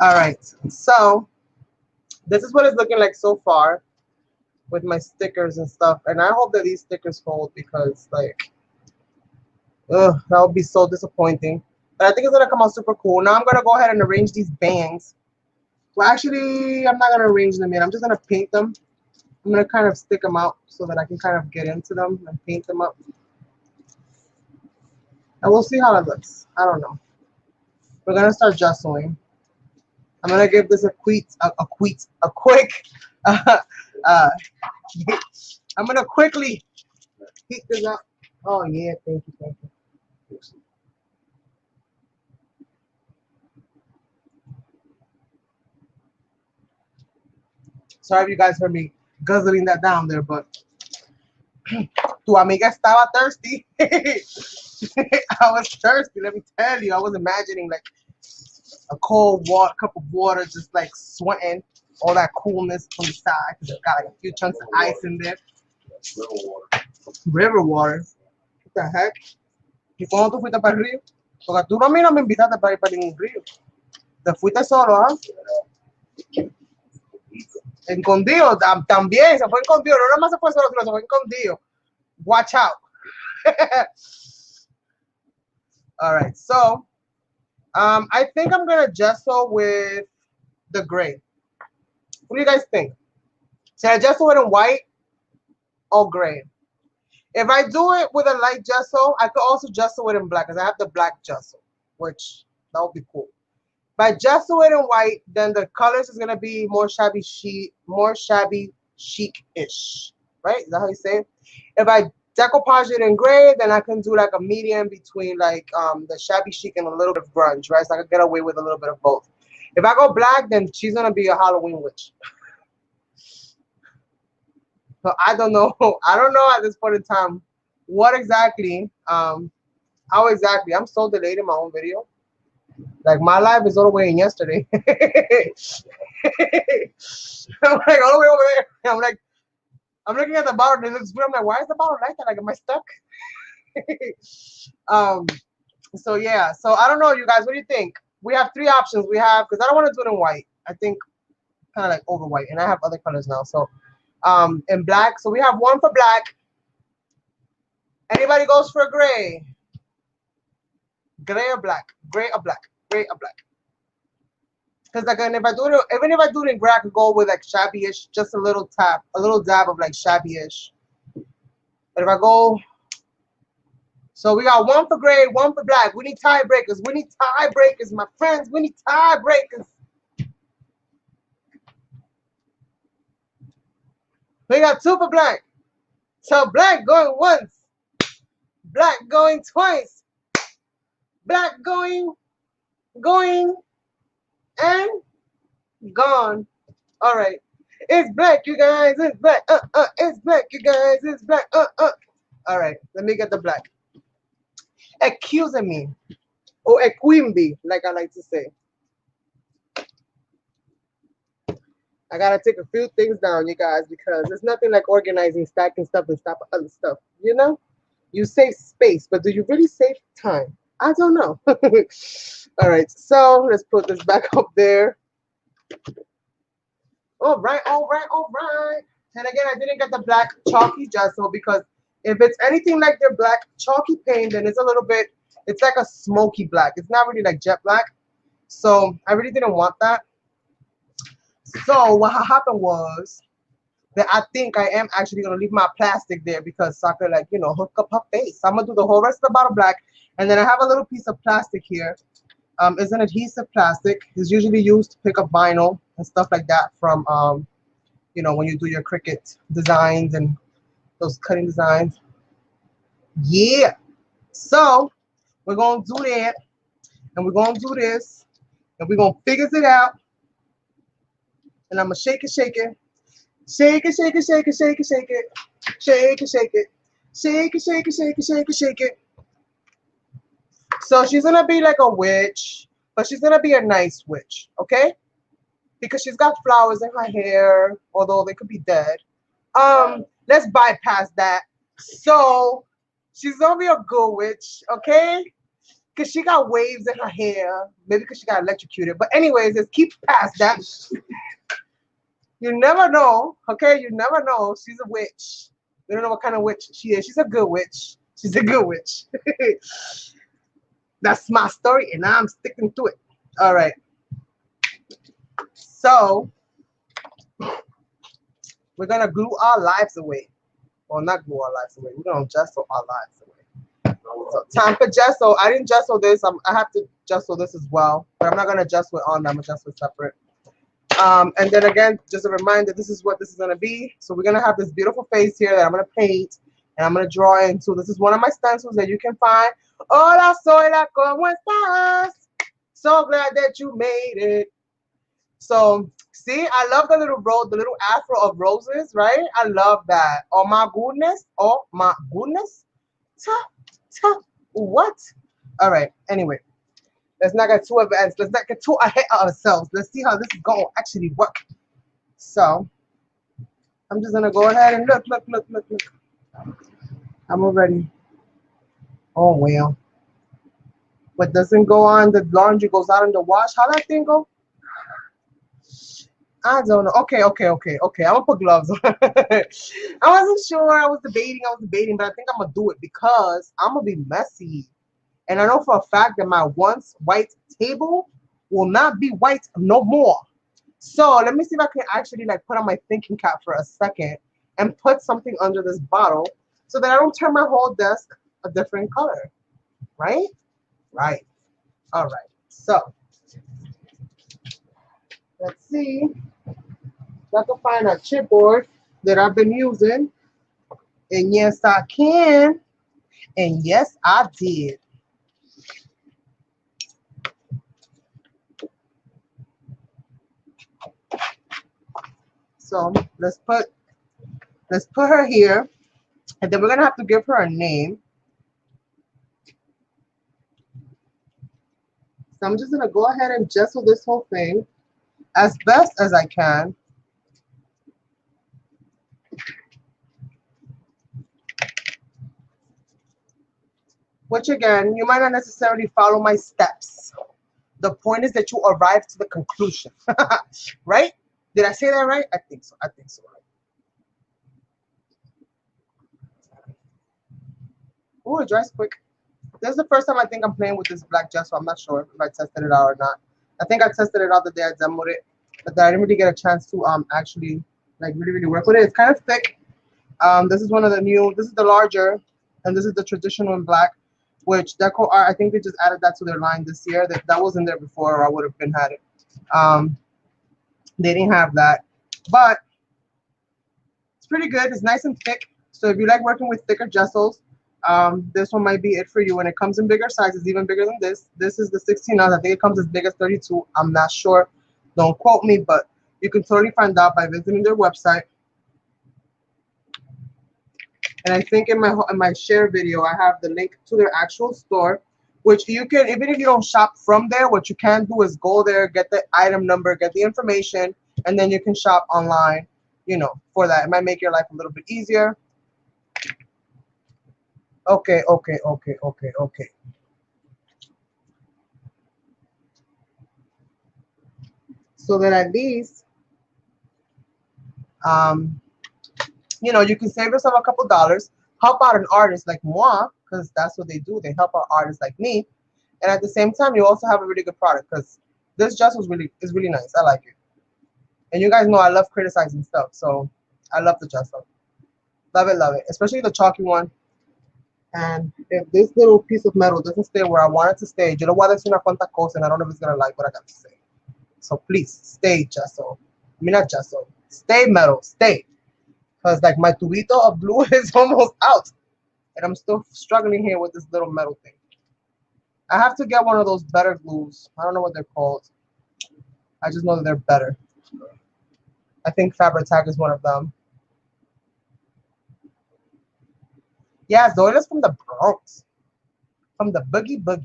All right, so this is what it's looking like so far with my stickers and stuff, and I hope that these stickers hold because like, ugh, that would be so disappointing. But I think it's gonna come out super cool. Now I'm gonna go ahead and arrange these bangs. Well, actually, I'm not gonna arrange them yet. I'm just gonna paint them. I'm gonna kind of stick them out so that I can kind of get into them and paint them up. And we'll see how it looks. I don't know. We're gonna start gessoing. I'm gonna give this a quick. I'm gonna quickly heat this up. Oh yeah, thank you, thank you. Sorry if you guys heard me guzzling that down there, but tu amiga estaba thirsty. I was thirsty, let me tell you. I was imagining like a cold water, cup of water, just like sweating, all that coolness from the side. Cause it's got like a few chunks of ice in there. River water. River water. What the heck? ¿Y cuándo tú fuiste para el río? Porque tú a mí no me invitaste para ir para ningún río. Te fuiste solo, ¿ah? Escondido, también, se fue escondido. No nada más se fue solo, sino se fue escondido. Watch out. All right, so I think I'm gonna gesso with the gray. What do you guys think? Should I gesso it in white or gray? If I do it with a light gesso, I could also gesso it in black because I have the black gesso, which that would be cool. If I gesso it in white, then the colors is gonna be more shabby chic-ish, right? Is that how you say it? If I decoupage it in gray, then I can do like a medium between like the shabby chic and a little bit of grunge, right? So I can get away with a little bit of both. If I go black, then she's gonna be a Halloween witch. So I don't know. I don't know at this point in time what exactly, how exactly. I'm so delayed in my own video. Like my life is all the way in yesterday. I'm like all the way over there. I'm like, I'm looking at the bottle and it looks weird. I'm like, why is the bottle like that? Like, am I stuck? So yeah. So I don't know, you guys. What do you think? We have three options. We have, because I don't want to do it in white. I think kind of like over white, and I have other colors now. So in black. So we have one for black. Anybody goes for gray? Gray or black? Gray or black? Gray or black? Because like, if I do it, even if I do it in gray, I could go with like shabby-ish, just a little tap, a little dab of like shabby-ish. But if I go, so we got one for gray, one for black. We need tiebreakers. We need tiebreakers, my friends. We need tiebreakers. We got two for black. So black going once, black going twice, black going, and gone. All right. It's black, you guys. It's black. It's black, you guys. It's black. All right. Let me get the black. Excuse me. Or equimbi, like I like to say. I gotta take a few things down, you guys, because there's nothing like organizing, stacking stuff, and stopping other stuff. You know? You save space, but do you really save time? I don't know. All right, so let's put this back up there. All right. And again, I didn't get the black chalky gesso because if it's anything like their black chalky paint, then it's a little bit, it's like a smoky black. It's not really like jet black. So I really didn't want that. So what happened was that I think I am actually going to leave my plastic there because so I could, like, you know, hook up her face. So I'm going to do the whole rest of the bottle black. And then I have a little piece of plastic here. It's an adhesive plastic. It's usually used to pick up vinyl and stuff like that from, you know, when you do your Cricut designs and those cutting designs. Yeah. So we're going to do that. And we're going to do this. And we're going to figure it out. And I'm going to shake it. Shake it. Shake it. Shake it. Shake it. Shake it. Shake it. Shake it. Shake it, shake it, shake it, shake it, shake it. So she's gonna be like a witch, but she's gonna be a nice witch, okay? Because she's got flowers in her hair, although they could be dead. Let's bypass that. So she's gonna be a good witch, okay? Because she got waves in her hair, maybe because she got electrocuted. But anyways, let's keep past that. You never know, okay? You never know. She's a witch. We don't know what kind of witch she is. She's a good witch. She's a good witch. That's my story, and I'm sticking to it. All right. So we're gonna glue our lives away. Well, not glue our lives away. We're gonna gesso our lives away. So time for gesso. I didn't gesso this. I have to gesso this as well, but I'm not gonna gesso it on them. I'm gonna gesso it separate. And then again, just a reminder, this is what this is gonna be. So we're gonna have this beautiful face here that I'm gonna paint and I'm gonna draw into. This is one of my stencils that you can find. Hola, soy la, ¿cómo estás? So glad that you made it. So see, I love the little the little afro of roses, right? I love that. Oh my goodness. Oh my goodness. What? All right. Anyway, let's not get too advanced. Let's not get too ahead of ourselves. Let's see how this is going to actually work. So I'm just gonna go ahead and look. I'm already. Oh well. What doesn't go on the laundry goes out in the wash. How that thing go? I don't know. Okay. I'm gonna put gloves on. I wasn't sure. I was debating, but I think I'm gonna do it because I'm gonna be messy. And I know for a fact that my once white table will not be white no more. So let me see if I can actually like put on my thinking cap for a second and put something under this bottle so that I don't turn my whole desk a different color. Right? Right. All right. So let's see if I can find a chipboard that I've been using. And yes, I can. And yes, I did. So let's put her here, and then we're gonna have to give her a name. So I'm just gonna go ahead and gesso this whole thing as best as I can. Which again, you might not necessarily follow my steps. The point is that you arrive to the conclusion, right? Did I say that right? I think so. Right? Oh, it dries quick. This is the first time I think I'm playing with this black gesso. I'm not sure if I tested it out or not. I think I tested it out the day I demoed it, but I didn't really get a chance to actually like really work with it. It's kind of thick. This is one of the new. This is the larger, and this is the traditional in black, which Deco Art, I think they just added that to their line this year. That wasn't there before, or I would have been had it. They didn't have that, but it's pretty good. It's nice and thick. So if you like working with thicker gessos, this one might be it for you. And it comes in bigger sizes, even bigger than this. This is the 16 ounce. I think it comes as big as 32. I'm not sure. Don't quote me, but you can totally find out by visiting their website. And I think in my share video, I have the link to their actual store, which you can, even if you don't shop from there, what you can do is go there, get the item number, get the information, and then you can shop online, you know, for that. It might make your life a little bit easier. Okay. So that at least, you know, you can save yourself a couple dollars, help out an artist like moi, because that's what they do. They help out artists like me. And at the same time, you also have a really good product because this gesso is really nice. I like it. And you guys know I love criticizing stuff, so I love the gesso. Love it. Especially the chalky one. And if this little piece of metal doesn't stay where I want it to stay, yo lo voy a decir una cuanta cosa, and I don't know if it's gonna like what I got to say. So please stay gesso. I mean not gesso. Stay metal. Stay. Because like my tubito of glue is almost out. And I'm still struggling here with this little metal thing. I have to get one of those better glues. I don't know what they're called. I just know that they're better. I think Fabri-Tac is one of them. Yeah, Zoila's from the Bronx. From the Boogie Boogie.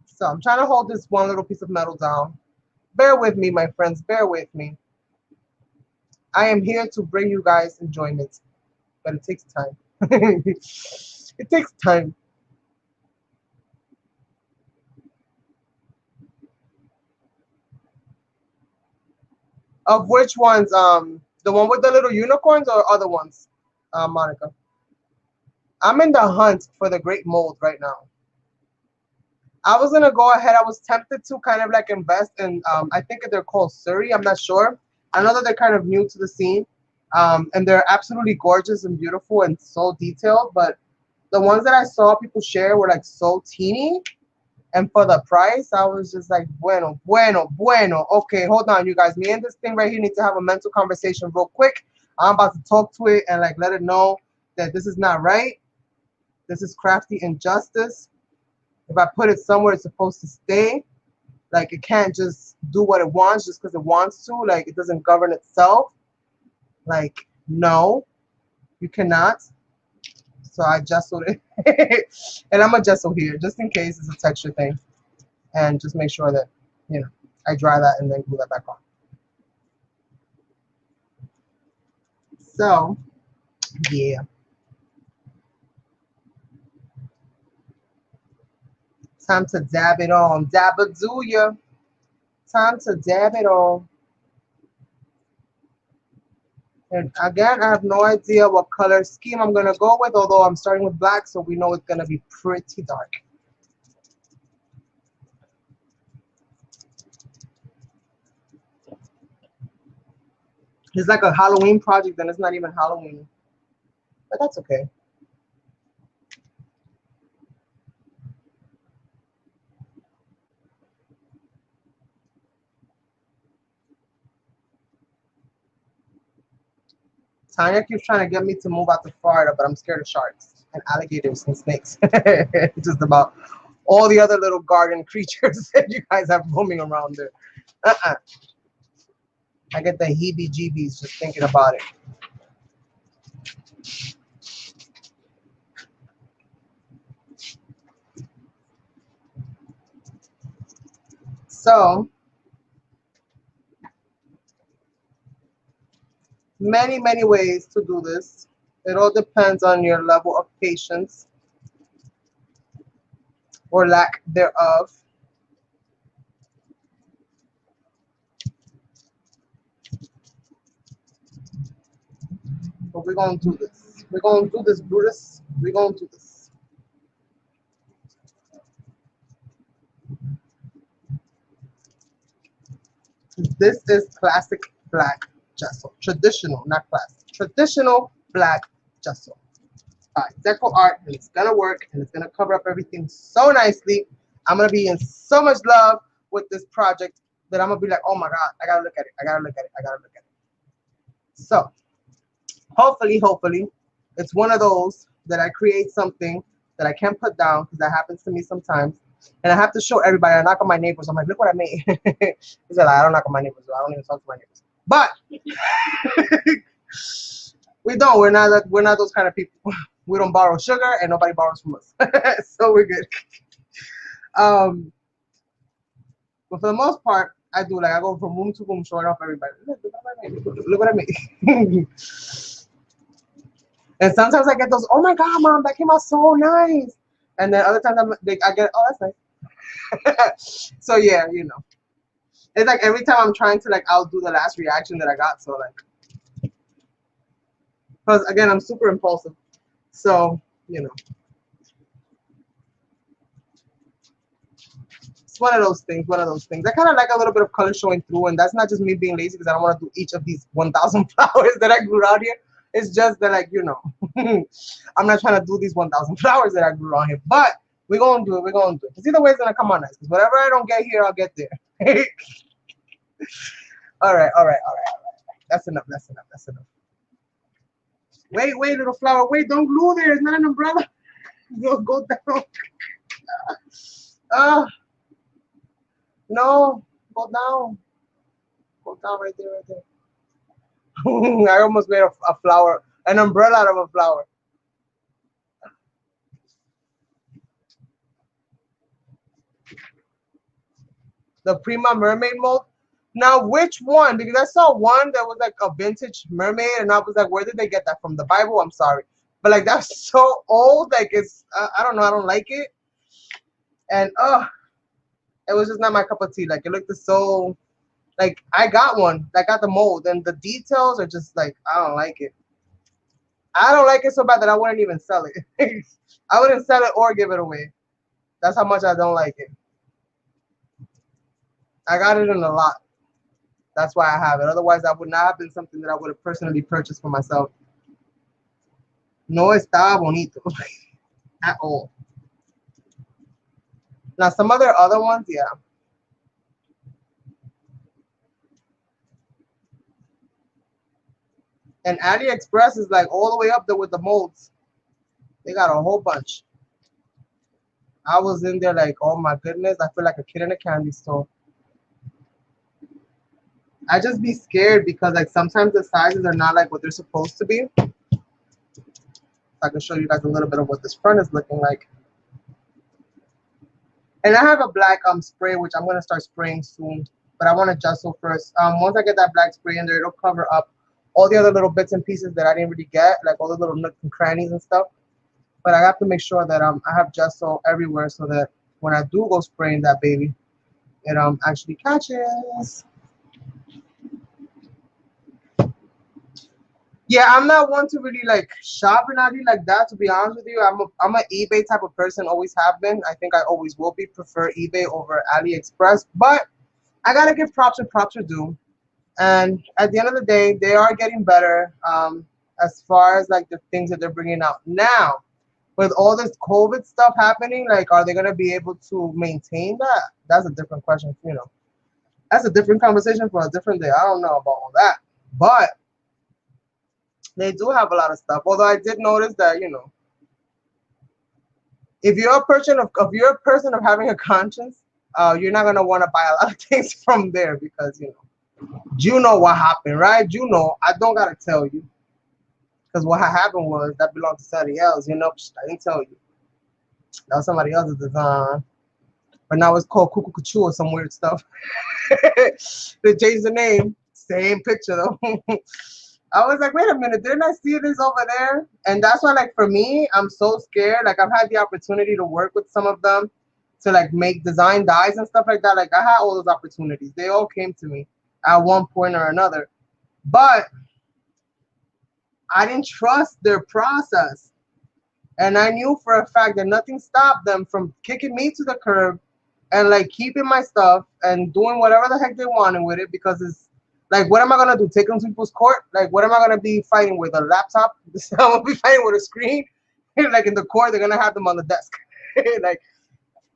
So I'm trying to hold this one little piece of metal down. Bear with me, my friends. Bear with me. I am here to bring you guys enjoyment, but it takes time. It takes time. Of which ones? The one with the little unicorns or other ones? Monica. I'm in the hunt for the great mold right now. I was gonna go ahead. I was tempted to kind of like invest in. I think they're called Surrey. I'm not sure. I know that they're kind of new to the scene, and they're absolutely gorgeous and beautiful and so detailed. But the ones that I saw people share were like so teeny, and for the price, I was just like, bueno, bueno, bueno. Okay, hold on, you guys. Me and this thing right here need to have a mental conversation real quick. I'm about to talk to it and like let it know that this is not right. This is crafty injustice. If I put it somewhere it's supposed to stay, like it can't just do what it wants just because it wants to. Like it doesn't govern itself. Like, no, you cannot. So I gessoed it. And I'm going to gesso here just in case it's a texture thing. And just make sure that, you know, I dry that and then glue that back on. So, yeah. Time to dab it on. Dab-a-doo-ya. Time to dab it on. And again, I have no idea what color scheme I'm going to go with, although I'm starting with black, so we know it's going to be pretty dark. It's like a Halloween project, and it's not even Halloween. But that's okay. Tanya keeps trying to get me to move out to Florida, but I'm scared of sharks and alligators and snakes. Just about all the other little garden creatures that you guys have roaming around there. I get the heebie-jeebies just thinking about it. So, many, many ways to do this. It all depends on your level of patience or lack thereof. But we're going to do this. We're going to do this, Brutus. We're going to do this. This is classic black gesso. Traditional, not classic. Traditional black gesso. Deco art, and it's gonna work, and it's gonna cover up everything so nicely. I'm gonna be in so much love with this project that I'm gonna be like, oh my god, I gotta look at it. I gotta look at it. I gotta look at it. So hopefully, it's one of those that I create something that I can't put down because that happens to me sometimes. And I have to show everybody. I knock on my neighbors. I'm like, look what I made. He's like, I don't knock on my neighbors. I don't even talk to my neighbors. But we don't. We're not those kind of people. We don't borrow sugar, and nobody borrows from us. So we're good. But for the most part, I do like I go from room to room, showing off everybody. Look what I made. And sometimes I get those, oh my god, mom, that came out so nice. And then other times I get, oh, that's nice. So yeah, you know, it's like every time I'm trying to like outdo the last reaction that I got. So like, because again, I'm super impulsive. So you know, it's one of those things. One of those things. I kind of like a little bit of color showing through, and that's not just me being lazy because I don't want to do each of these 1,000 flowers that I grew out here. It's just that, like, you know, I'm not trying to do these 1,000 flowers that I grew on here, but we're going to do it. We're going to do it. Because either way, it's going to come out nice. Because whatever I don't get here, I'll get there. All right. That's enough. Wait, little flower. Wait, don't glue there. It's not an umbrella. Go down. No, go down. Go down right there, right there. I almost made a flower, an umbrella out of a flower. The Prima Mermaid mold. Now, which one? Because I saw one that was like a vintage mermaid, and I was like, where did they get that from? The Bible? I'm sorry, but like that's so old. Like it's, I don't know, I don't like it, and it was just not my cup of tea. Like it looked so, like I got one, I got the mold, and the details are just like I don't like it. I don't like it so bad that I wouldn't even sell it. I wouldn't sell it or give it away. That's how much I don't like it. I got it in a lot. That's why I have it. Otherwise, that would not have been something that I would have personally purchased for myself. No está bonito at all. Now, some of their other ones, yeah. And AliExpress is like all the way up there with the molds. They got a whole bunch. I was in there like, oh my goodness, I feel like a kid in a candy store. I just be scared because like sometimes the sizes are not like what they're supposed to be. I can show you guys a little bit of what this front is looking like. And I have a black spray, which I'm gonna start spraying soon. But I want to gesso first. Once I get that black spray in there, it'll cover up all the other little bits and pieces that I didn't really get, like all the little nooks and crannies and stuff. But I have to make sure that I have gesso everywhere so that when I do go spraying that baby, it actually catches. Yeah, I'm not one to really like shop and really like that. To be honest with you, I'm an eBay type of person. Always have been. I think I always will be. Prefer eBay over AliExpress, but I gotta give props and props are due. And at the end of the day, they are getting better as far as like the things that they're bringing out now. With all this COVID stuff happening, like, are they gonna be able to maintain that? That's a different question. You know, that's a different conversation for a different day. I don't know about all that, but they do have a lot of stuff. Although I did notice that, you know, if you're a person of having a conscience, you're not gonna want to buy a lot of things from there because you know what happened, right? You know, I don't gotta tell you because what happened was that belonged to somebody else. You know, I didn't tell you. That was somebody else's design, but now it's called Cuckoo Cuckoo or some weird stuff. They changed the name, same picture though. I was like, wait a minute, didn't I see this over there? And that's why, like, for me, I'm so scared. Like, I've had the opportunity to work with some of them to, like, make design dies and stuff like that. Like, I had all those opportunities. They all came to me at one point or another. But I didn't trust their process. And I knew for a fact that nothing stopped them from kicking me to the curb and, like, keeping my stuff and doing whatever the heck they wanted with it because it's, like, what am I gonna do? Take them to people's court? Like, what am I gonna be fighting with? A laptop? I'm gonna be fighting with a screen? Like in the court, they're gonna have them on the desk. Like,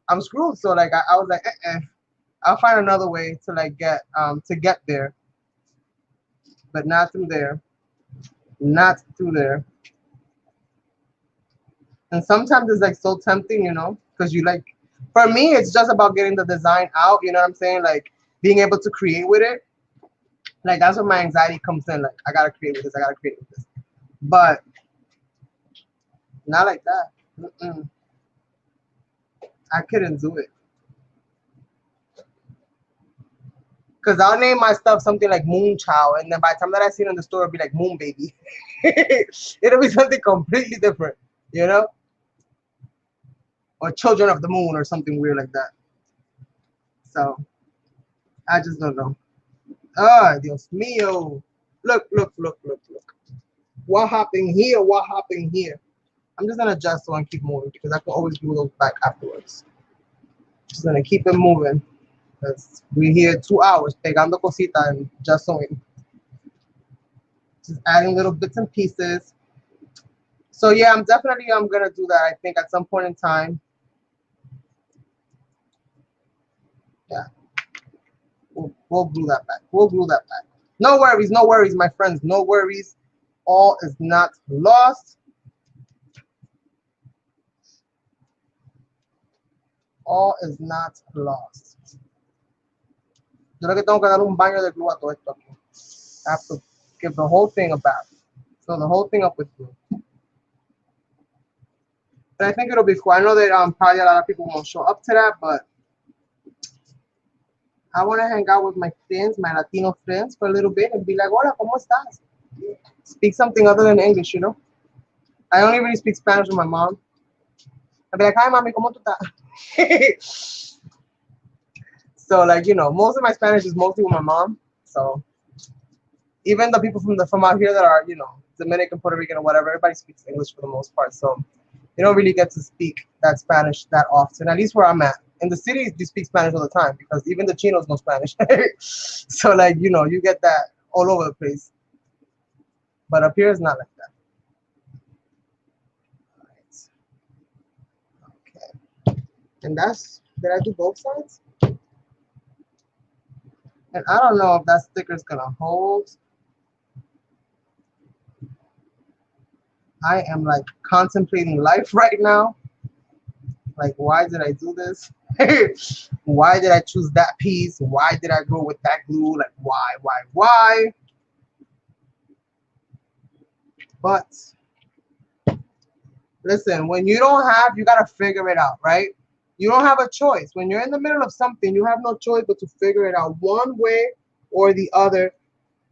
I'm screwed. So like, I was like, I'll find another way to like get there, but not through there, not through there. And sometimes it's like so tempting, you know, because you like. For me, it's just about getting the design out. You know what I'm saying? Like being able to create with it. Like that's where my anxiety comes in. Like I gotta create with this. I gotta create with this. But not like that. I couldn't do it. Because I'll name my stuff something like Moon Chow, and then by the time that I see it in the store, it'll be like Moon Baby. It'll be something completely different, you know? Or Children of the Moon or something weird like that. So, I just don't know. Ah, Dios mío. Look, look, look, look, look. What happened here? What happened here? I'm just going to adjust so and keep moving because I can always glue those back afterwards. Just going to keep it moving. Because we're here 2 hours pegando cosita and just sewing. Just adding little bits and pieces. So yeah, I'm gonna do that. I think at some point in time. Yeah, we'll glue that back. We'll glue that back. No worries, my friends. No worries. All is not lost. All is not lost. Yo lo que tengo que dar un baño de glue a todo esto aquí. I have to give the whole thing a bath. Fill the whole thing up with glue. But I think it'll be cool. I know that probably a lot of people won't show up to that, but I want to hang out with my friends, my Latino friends, for a little bit and be like, hola, ¿cómo estás? Speak something other than English, you know? I only really speak Spanish with my mom. I'll be like, hi, mami, ¿cómo tú estás? So, like, you know, most of my Spanish is mostly with my mom. So, even the people from out here that are, you know, Dominican, Puerto Rican, or whatever, everybody speaks English for the most part. So, you don't really get to speak that Spanish that often, at least where I'm at. In the cities, you speak Spanish all the time because even the Chinos know Spanish. So, like, you know, you get that all over the place. But up here, it's not like that. All right. Okay. And that's, did I do both sides? And I don't know if that sticker is going to hold. I am like contemplating life right now. Like, why did I do this? Why did I choose that piece? Why did I go with that glue? Like, why? But listen, when you don't have, you got to figure it out, right? You don't have a choice. When you're in the middle of something, you have no choice but to figure it out one way or the other.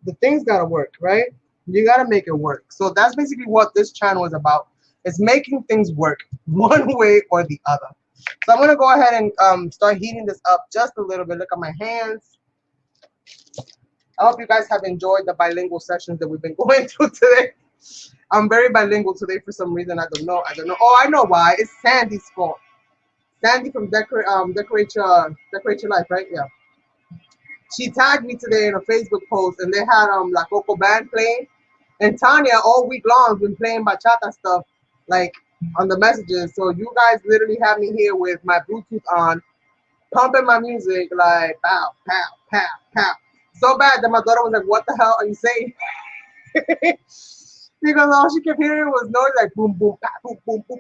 The thing's got to work, right? You got to make it work. So that's basically what this channel is about. It's making things work one way or the other. So I'm going to go ahead and start heating this up just a little bit. Look at my hands. I hope you guys have enjoyed the bilingual sessions that we've been going through today. I'm very bilingual today for some reason. I don't know. Oh, I know why. It's Sandy's fault. Sandy from Decorate Your Life, right? Yeah. She tagged me today in a Facebook post, and they had La Coco band playing. And Tanya all week long has been playing bachata stuff, like on the messages. So you guys literally have me here with my Bluetooth on, pumping my music like pow, pow, pow, pow. So bad that my daughter was like, "What the hell are you saying?" Because all she kept hearing was noise like boom, boom, pow, boom, boom, boom.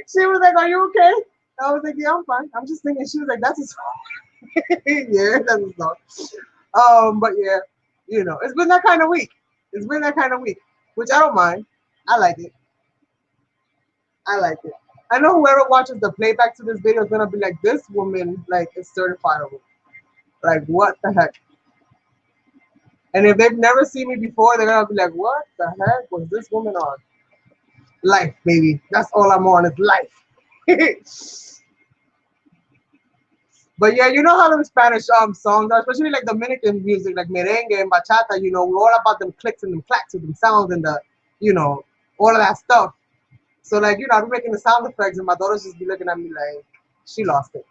She was like, "Are you okay?" I was like, "Yeah, I'm fine. I'm just thinking." She was like, "That's a song." Yeah, that's a song. But yeah, you know, it's been that kind of week. It's been that kind of week, which I don't mind. I like it. I like it. I know whoever watches the playback to this video is gonna be like, "This woman, like, is certifiable. Like, what the heck?" And if they've never seen me before, they're gonna be like, "What the heck was this woman on?" Life, baby. That's all I'm on is life. But yeah, you know how them Spanish songs are, especially like Dominican music, like merengue and bachata. You know, we're all about them clicks and them clacks and them sounds and the, you know, all of that stuff. So like, you know, I'm making the sound effects, and my daughters just be looking at me like, she lost it.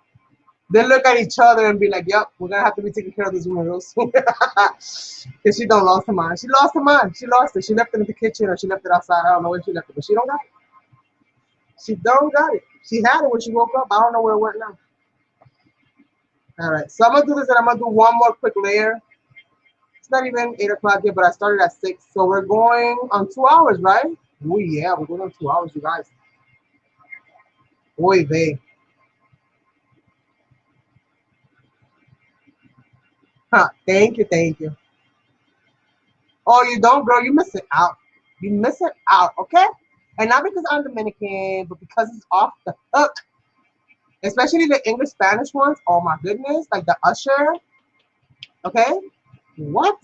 They look at each other and be like, "Yep, we're gonna have to be taking care of this woman real soon." Because she don't lost her mind. She lost her mind. She lost it. She left it in the kitchen or she left it outside. I don't know where she left it, but she don't got it. She don't got it. She had it when she woke up. I don't know where it went now. All right, so I'm gonna do this, and I'm gonna do one more quick layer. It's not even 8 o'clock yet, but I started at 6, so we're going on 2 hours, right? Oh yeah, we're going on 2 hours, you guys. Oy vey. Huh, thank you. Oh, you don't, girl, you miss it out. You miss it out, okay? And not because I'm Dominican, but because it's off the hook. Especially the English Spanish ones. Oh my goodness, like the Usher. Okay? What?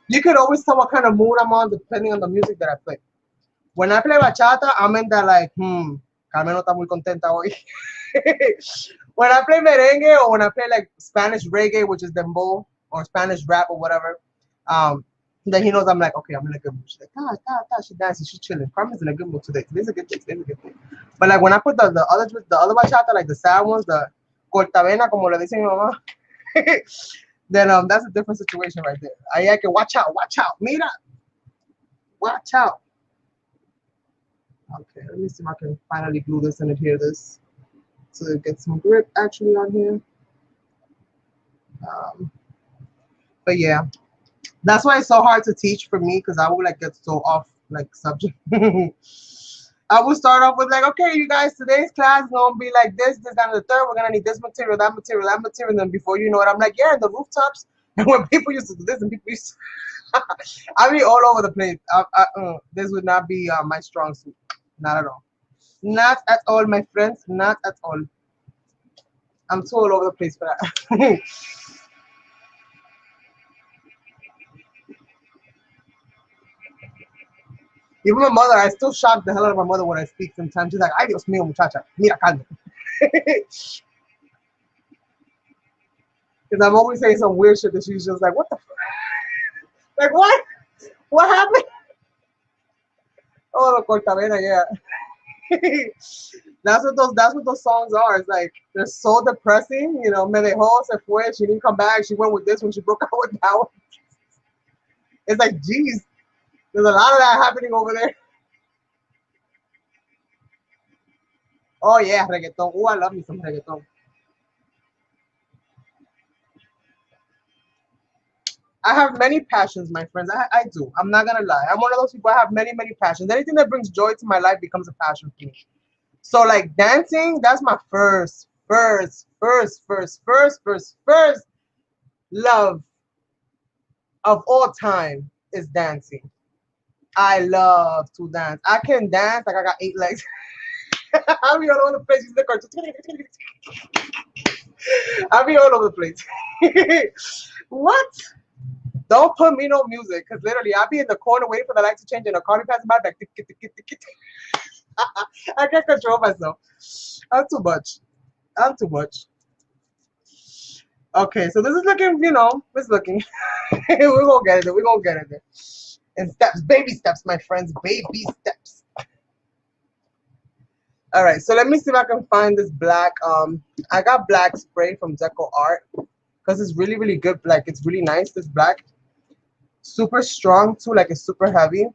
You could always tell what kind of mood I'm on depending on the music that I play. When I play bachata, I'm in that like, Carmen no está muy contenta hoy. When I play merengue or when I play like Spanish reggae, which is dembow, or Spanish rap or whatever, then he knows I'm like, okay, I'm in a good mood. She's like, she's dancing, she's chilling. Carmen's in a good mood today. Today's a good day. But like when I put the other bachata, like the sad ones, the cortavena, como le dicen mi mamá, then that's a different situation right there. I can watch out, mira, watch out. Okay, let me see if I can finally glue this and adhere this to get some grip actually on here. But yeah, that's why it's so hard to teach for me, because I would like get so off like subject. I will start off with like, okay, you guys, today's class is gonna be like this, this, and the third. We're gonna need this material, that material, that material. And then before you know it, I'm like, yeah, the rooftops. And when people used to do this, and people used to, I mean, all over the place. This would not be my strong suit, not at all. Not at all, my friends. Not at all. I'm too all over the place for that. Even my mother, I still shock the hell out of my mother when I speak sometimes. She's like, ay, Dios mío, muchacha, mira, calma. Because I'm always saying some weird shit that she's just like, what the fuck? Like, what? What happened? Oh, the cortavena, yeah. That's what those songs are. It's like, they're so depressing. You know, me dejó, se fue, she didn't come back. She went with this one, she broke out with that one. It's like, geez, there's a lot of that happening over there. Oh yeah, reggaeton. Oh, I love me some reggaeton. I have many passions, my friends. I do. I'm not gonna lie. I'm one of those people. I have many, many passions. Anything that brings joy to my life becomes a passion for me. So like dancing, that's my first love of all time is dancing. I love to dance. I can dance like I got 8 legs. I'll be all over the place. You look I'll be all over the place. What? Don't put me no music, because literally I'll be in the corner waiting for the light to change and the car passing by like I can't control myself. I'm too much. I'm too much. Okay, so this is looking, you know, it's looking. We're gonna get it there. We're gonna get it there. In steps, baby steps, my friends, baby steps. All right, so let me see if I can find this black. I got black spray from Deco Art because it's really, really good. Like, it's really nice. This black, super strong too. Like, it's super heavy.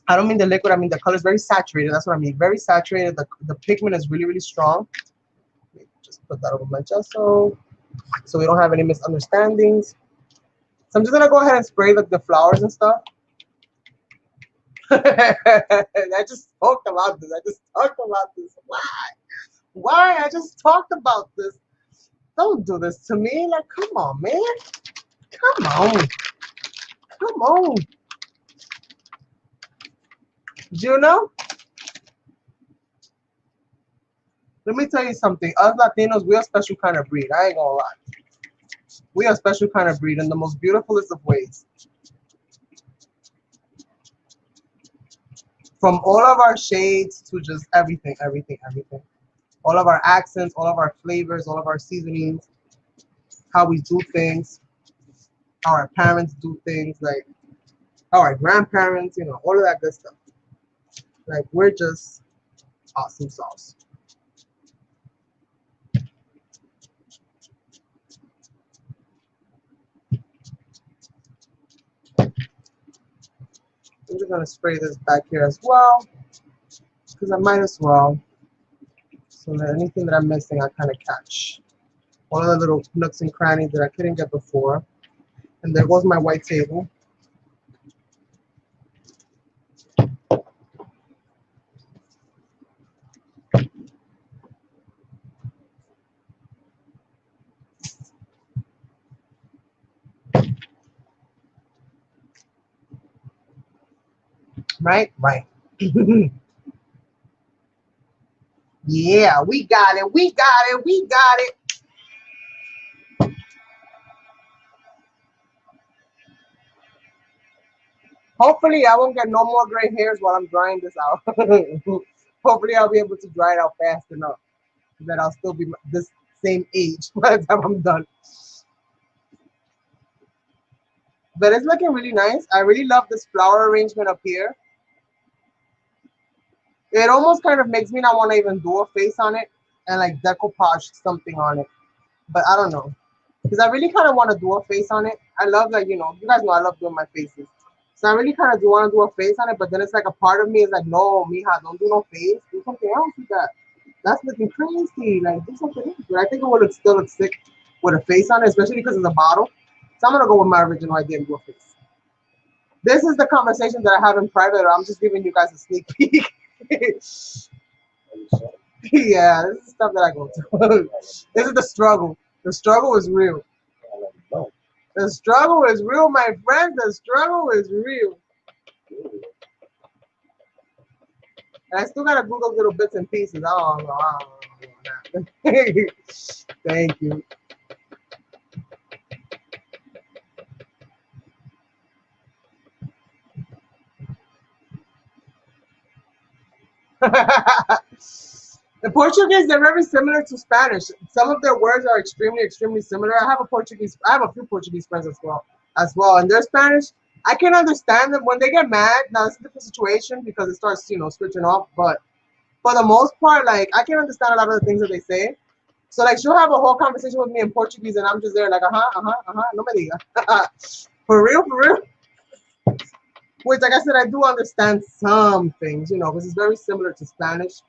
I don't mean the liquid. I mean the color is very saturated. That's what I mean. Very saturated. The pigment is really, really strong. Let me just put that over my gesso so we don't have any misunderstandings. So I'm just gonna go ahead and spray like the flowers and stuff. I just talked about this. Why? Why? I just talked about this. Don't do this to me. Like, come on, man. Come on. Come on. Juno, let me tell you something. Us Latinos, we are a special kind of breed. I ain't gonna lie. We are a special kind of breed in the most beautifulest of ways. From all of our shades to just everything. All of our accents, all of our flavors, all of our seasonings, how we do things, how our parents do things, like how our grandparents, you know, all of that good stuff. Like, we're just awesome sauce. I'm just gonna spray this back here as well, because I might as well. So that anything that I'm missing, I kind of catch. All of the little nooks and crannies that I couldn't get before. And there goes my white table. Right? Right. Yeah, we got it. We got it. We got it. Hopefully, I won't get no more gray hairs while I'm drying this out. Hopefully, I'll be able to dry it out fast enough that I'll still be this same age by the time I'm done. But it's looking really nice. I really love this flower arrangement up here. It almost kind of makes me not want to even do a face on it and like decoupage something on it. But I don't know. Because I really kind of want to do a face on it. I love, like, you know, you guys know I love doing my faces. So I really kind of do want to do a face on it, but then it's like a part of me is like, no, mija, don't do no face. Do something else with that. That's looking crazy. Like, do something else. But I think it would still look sick with a face on it, especially because it's a bottle. So I'm going to go with my original idea and do a face. This is the conversation that I have in private. I'm just giving you guys a sneak peek. Yeah, this is stuff that I go through. This is the struggle. The struggle is real. The struggle is real, my friend. The struggle is real. And I still gotta do those little bits and pieces. I don't know. Thank you. The Portuguese, they're very similar to Spanish. Some of their words are extremely, extremely similar. I have a few Portuguese friends as well, and they're Spanish. I can understand them when they get mad. Now it's a different situation because it starts, switching off. But for the most part, like I can understand a lot of the things that they say. So like she'll have a whole conversation with me in Portuguese, and I'm just there like no me diga. For real, for real. Which, like I said, I do understand some things, because it's very similar to Spanish.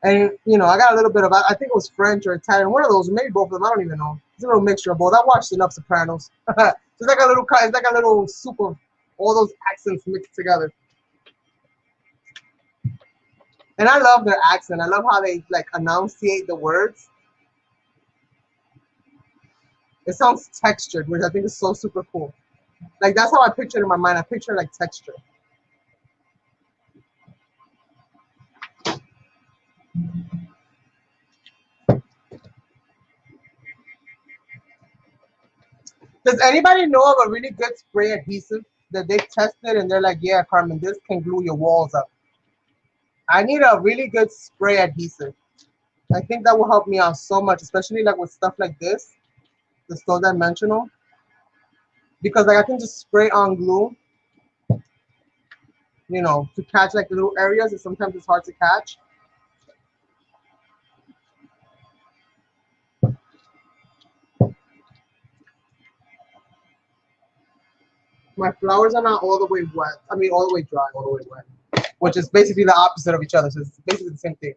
And, I got a little bit of, I think it was French or Italian, one of those, maybe both of them, I don't even know. It's a little mixture of both. I watched enough Sopranos. It's like a little soup of all those accents mixed together. And I love their accent. I love how they, like, enunciate the words. It sounds textured, which I think is so super cool. Like, that's how I picture it in my mind. I picture, like, texture. Does anybody know of a really good spray adhesive that they've tested and they're like, yeah, Carmen, this can glue your walls up? I need a really good spray adhesive. I think that will help me out so much, especially like with stuff like this, the so dimensional. Because like I can just spray on glue, to catch like the little areas, and sometimes it's hard to catch. My flowers are not all the way wet. I mean, all the way dry, all the way wet, which is basically the opposite of each other. So it's basically the same thing.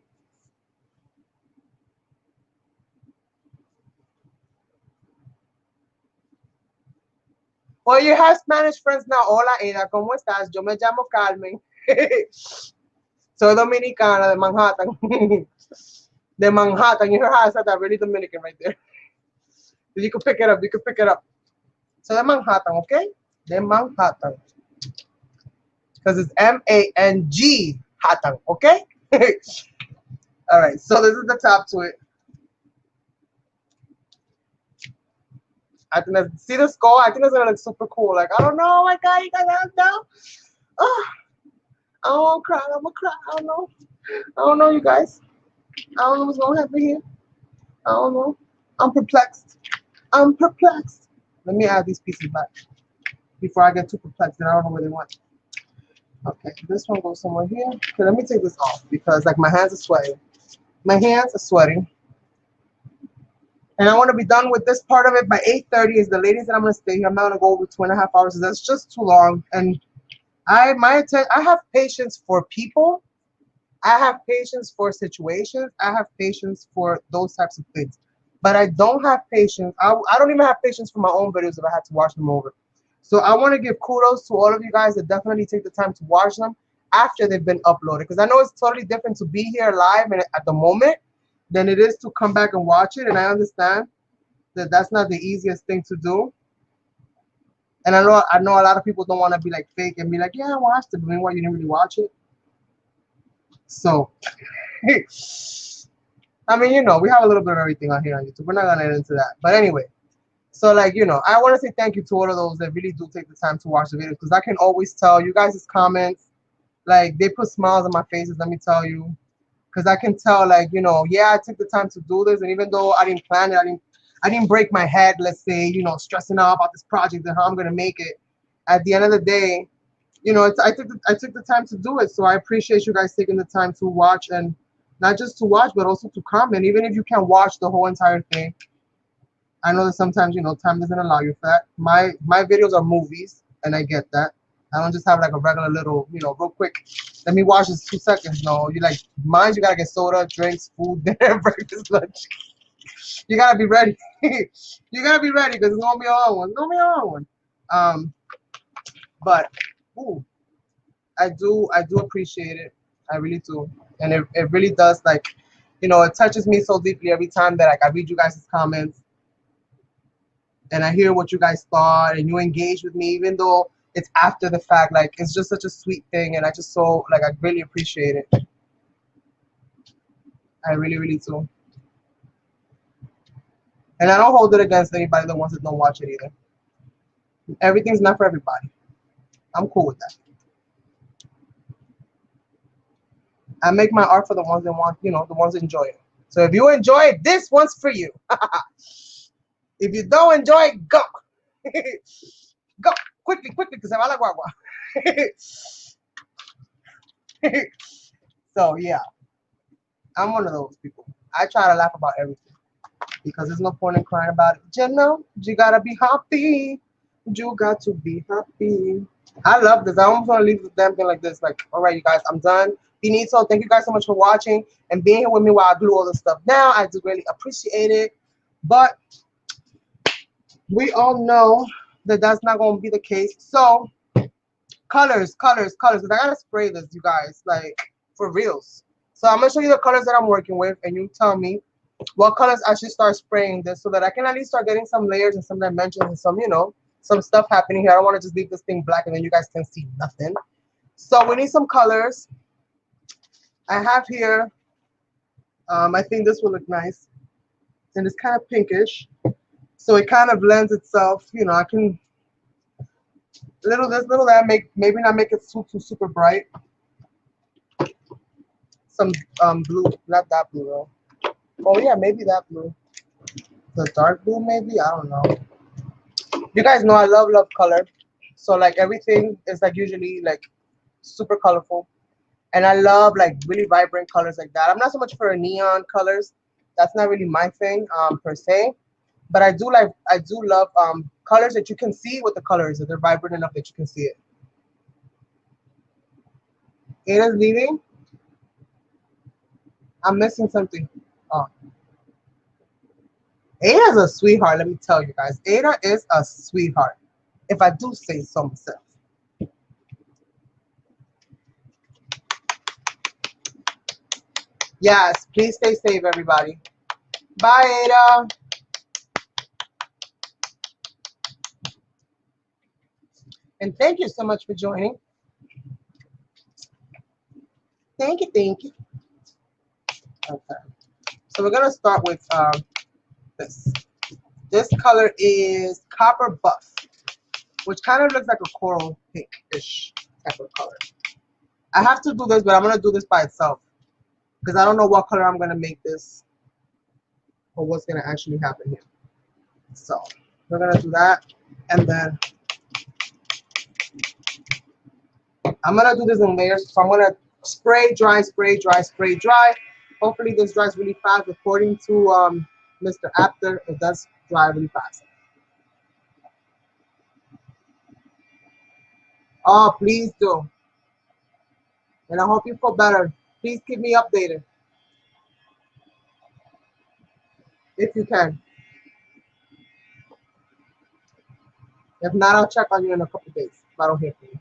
Well, you have Spanish friends now. Hola, Ada, ¿cómo estás? Yo me llamo Carmen. Soy dominicana de Manhattan. De Manhattan. You hear how I said that? Really Dominican right there. You can pick it up. You can pick it up. So de Manhattan, okay? De Manhattan. Because it's M-A-N-G Hattan, okay? All right, so this is the top to it. I think that, see the skull? I think that's gonna look super cool. Like, I don't know, my God, you guys don't know. Oh, I don't want to cry. I'm gonna cry. I don't know, you guys. I don't know what's gonna happen here. I don't know. I'm perplexed. I'm perplexed. Let me add these pieces back before I get too perplexed and I don't know where they went. Okay, this one goes somewhere here. Okay, let me take this off because like my hands are sweating. My hands are sweating. And I want to be done with this part of it by 8:30 is the latest that I'm going to stay here. I'm not going to go over 2.5 hours. That's just too long. And I have patience for people. I have patience for situations. I have patience for those types of things. But I don't have patience. I don't even have patience for my own videos if I had to watch them over. So I want to give kudos to all of you guys that definitely take the time to watch them after they've been uploaded. Because I know it's totally different to be here live and at the moment than it is to come back and watch it. And I understand that that's not the easiest thing to do. And I know a lot of people don't want to be like fake and be like, yeah, I watched it, but meanwhile you didn't really watch it. So, I mean, we have a little bit of everything on here on YouTube. We're not going to get into that. But anyway, so like, I want to say thank you to all of those that really do take the time to watch the videos, because I can always tell you guys' comments, like, they put smiles on my faces, let me tell you. Because I can tell, like, yeah, I took the time to do this, and even though I didn't plan it, I didn't break my head, let's say, stressing out about this project and how I'm going to make it. At the end of the day, I took the time to do it. So I appreciate you guys taking the time to watch, and not just to watch, but also to comment. Even if you can't watch the whole entire thing. I know that sometimes, time doesn't allow you for that. My videos are movies, and I get that. I don't just have like a regular little, real quick, let me watch this 2 seconds. No, you like, mine, you gotta get soda, drinks, food, dinner, breakfast, lunch. You gotta be ready. You gotta be ready because it's gonna be a long one. It's gonna be a long one. But ooh, I do appreciate it. I really do. And it really does, like, you know, it touches me so deeply every time that like I read you guys' comments and I hear what you guys thought and you engage with me, even though it's after the fact. Like, it's just such a sweet thing, and I just so, like, I really appreciate it. I really, really do. And I don't hold it against anybody that wants to don't watch it either. Everything's not for everybody. I'm cool with that. I make my art for the ones that want, you know, the ones that enjoy it. So if you enjoy it, this one's for you. If you don't enjoy it, go. Go quickly, quickly, because I like guagua. So yeah, I'm one of those people. I try to laugh about everything because there's no point in crying about it. You know, you gotta be happy. You got to be happy. I love this. I almost want to leave the damn thing like this. Like, all right, you guys, I'm done. Benito, thank you guys so much for watching and being here with me while I glue all this stuff down. I do really appreciate it. But we all know that that's not going to be the case. So, colors. Because I got to spray this, you guys, like, for reals. So, I'm going to show you the colors that I'm working with, and you tell me what colors I should start spraying this so that I can at least start getting some layers and some dimensions and some, you know, some stuff happening here. I don't want to just leave this thing black and then you guys can see nothing. So we need some colors. I have here, I think this will look nice. And it's kind of pinkish. So it kind of blends itself, you know, I can, little this, little that, maybe not make it too super bright. Some blue, not that blue though. Oh yeah, maybe that blue. The dark blue maybe, I don't know. You guys know I love color. So like everything is like usually like super colorful. And I love like really vibrant colors like that. I'm not so much for neon colors. That's not really my thing per se. But I do love colors that you can see what the colors are. They're vibrant enough that you can see it. Ada's leaving. I'm missing something. Oh. Ada's a sweetheart, let me tell you guys. Ada is a sweetheart, if I do say so myself. Yes, please stay safe, everybody. Bye, Ada. And thank you so much for joining. Thank you. Okay. So we're going to start with this. This color is Copper Buff, which kind of looks like a coral pinkish type of color. I have to do this, but I'm going to do this by itself because I don't know what color I'm going to make this or what's going to actually happen here. So we're going to do that, and then I'm going to do this in layers. So I'm going to spray, dry. Hopefully this dries really fast. According to Mr. Apter, it does dry really fast. Oh, please do. And I hope you feel better. Please keep me updated if you can. If not, I'll check on you in a couple days if I don't hear from you.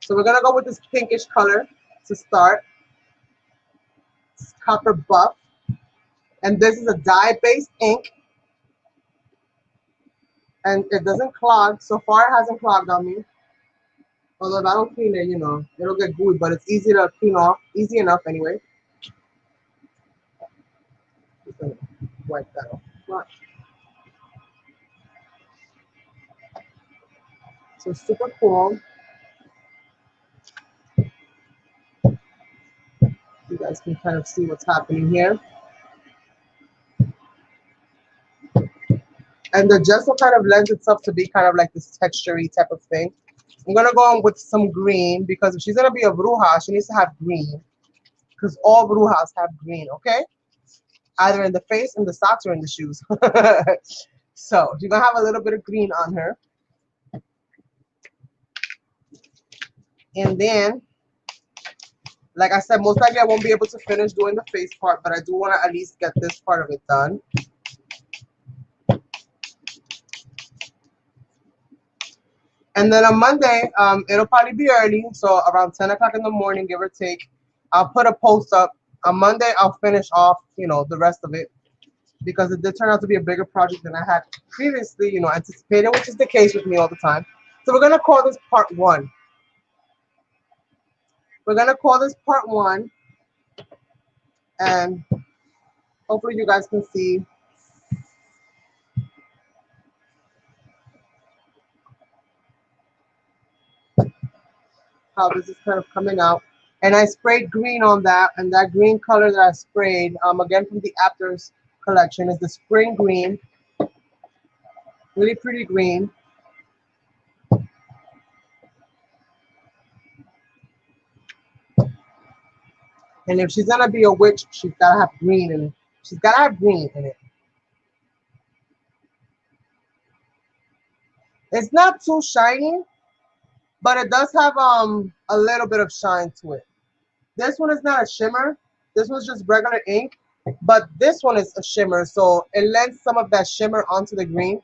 So we're gonna go with this pinkish color to start. It's Copper Buff. And this is a dye-based ink. And it doesn't clog. So far it hasn't clogged on me. Although if I don't clean it, you know, it'll get gooey, but it's easy to clean off. Easy enough anyway. Just gonna wipe that off. Watch. So super cool. You guys can kind of see what's happening here. And the gesso kind of lends itself to be kind of like this texture-y type of thing. I'm going to go on with some green because if she's going to be a bruja, she needs to have green. Because all brujas have green, okay? Either in the face, in the socks, or in the shoes. So you're going to have a little bit of green on her. And then, like I said, most likely I won't be able to finish doing the face part, but I do want to at least get this part of it done. And then on Monday, it'll probably be early, so around 10 o'clock in the morning, give or take. I'll put a post up. On Monday, I'll finish off, the rest of it, because it did turn out to be a bigger project than I had previously, anticipated, which is the case with me all the time. So we're gonna call this part one. We're gonna call this part one, and hopefully you guys can see how this is kind of coming out. And I sprayed green on that, and that green color that I sprayed, again from the Apters collection, is the spring green. Really pretty green. And if she's gonna be a witch, she's gotta have green in it. She's gotta have green in it. It's not too shiny, but it does have a little bit of shine to it. This one is not a shimmer. This one's just regular ink, but this one is a shimmer, so it lends some of that shimmer onto the green.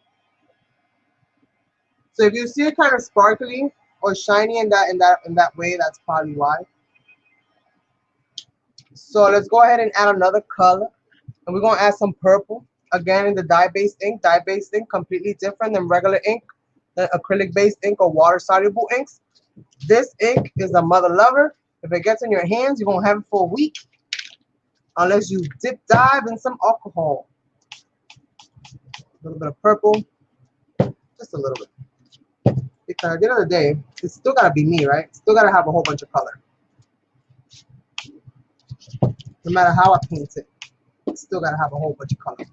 So if you see it kind of sparkly or shiny in that way, that's probably why. So let's go ahead and add another color, and we're gonna add some purple again in the dye-based ink. Dye-based ink completely different than regular ink, than acrylic-based ink or water-soluble inks. This ink is a mother lover. If it gets in your hands, you're gonna have it for a week, unless you dive in some alcohol. A little bit of purple, just a little bit. Because at the end of the day, it's still gotta be me, right? Still gotta have a whole bunch of color. No matter how I paint it, it's still gotta have a whole bunch of color.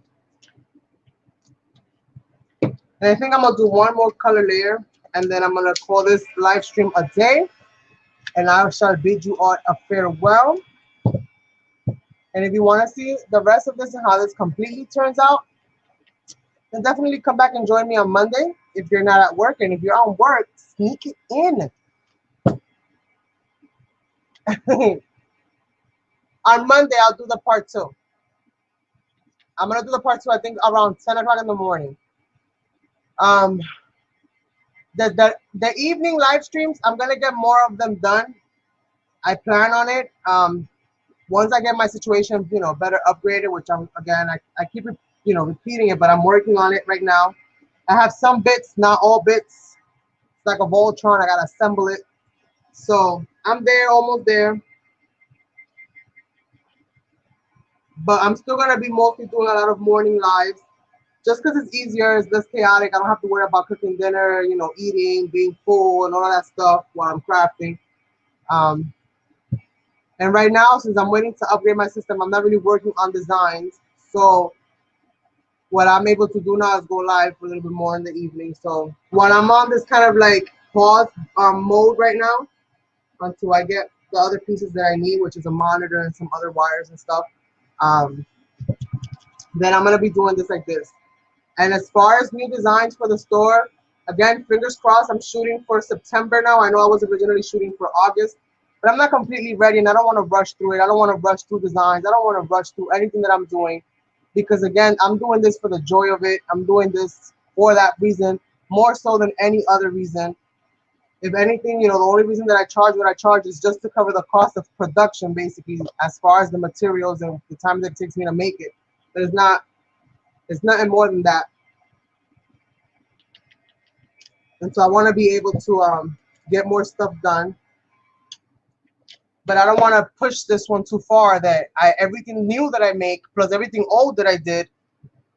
And I think I'm gonna do one more color layer, and then I'm gonna call this live stream a day, and I shall bid you all a farewell. And if you want to see the rest of this and how this completely turns out, then definitely come back and join me on Monday if you're not at work. And if you're on work, sneak it in. On Monday, I'll do the part two. I'm going to do the part two, I think, around 10 o'clock in the morning. The evening live streams, I'm going to get more of them done. I plan on it. Once I get my situation, better upgraded, which I keep, repeating it, but I'm working on it right now. I have some bits, not all bits. It's like a Voltron. I got to assemble it. So I'm there, almost there. But I'm still going to be mostly doing a lot of morning lives. Just because it's easier, it's less chaotic. I don't have to worry about cooking dinner, eating, being full, and all that stuff while I'm crafting. And right now, since I'm waiting to upgrade my system, I'm not really working on designs. So what I'm able to do now is go live a little bit more in the evening. So when I'm on this kind of like pause mode right now, until I get the other pieces that I need, which is a monitor and some other wires and stuff, then I'm going to be doing this like this. And as far as new designs for the store, again, fingers crossed, I'm shooting for September now. I know I was originally shooting for August, but I'm not completely ready, and I don't want to rush through it. I don't want to rush through designs. I don't want to rush through anything that I'm doing, because again, I'm doing this for the joy of it. I'm doing this for that reason, more so than any other reason. If anything, the only reason that I charge what I charge is just to cover the cost of production, basically, as far as the materials and the time that it takes me to make it. But it's nothing more than that. And so I want to be able to get more stuff done. But I don't want to push this one too far, that everything new that I make plus everything old that I did,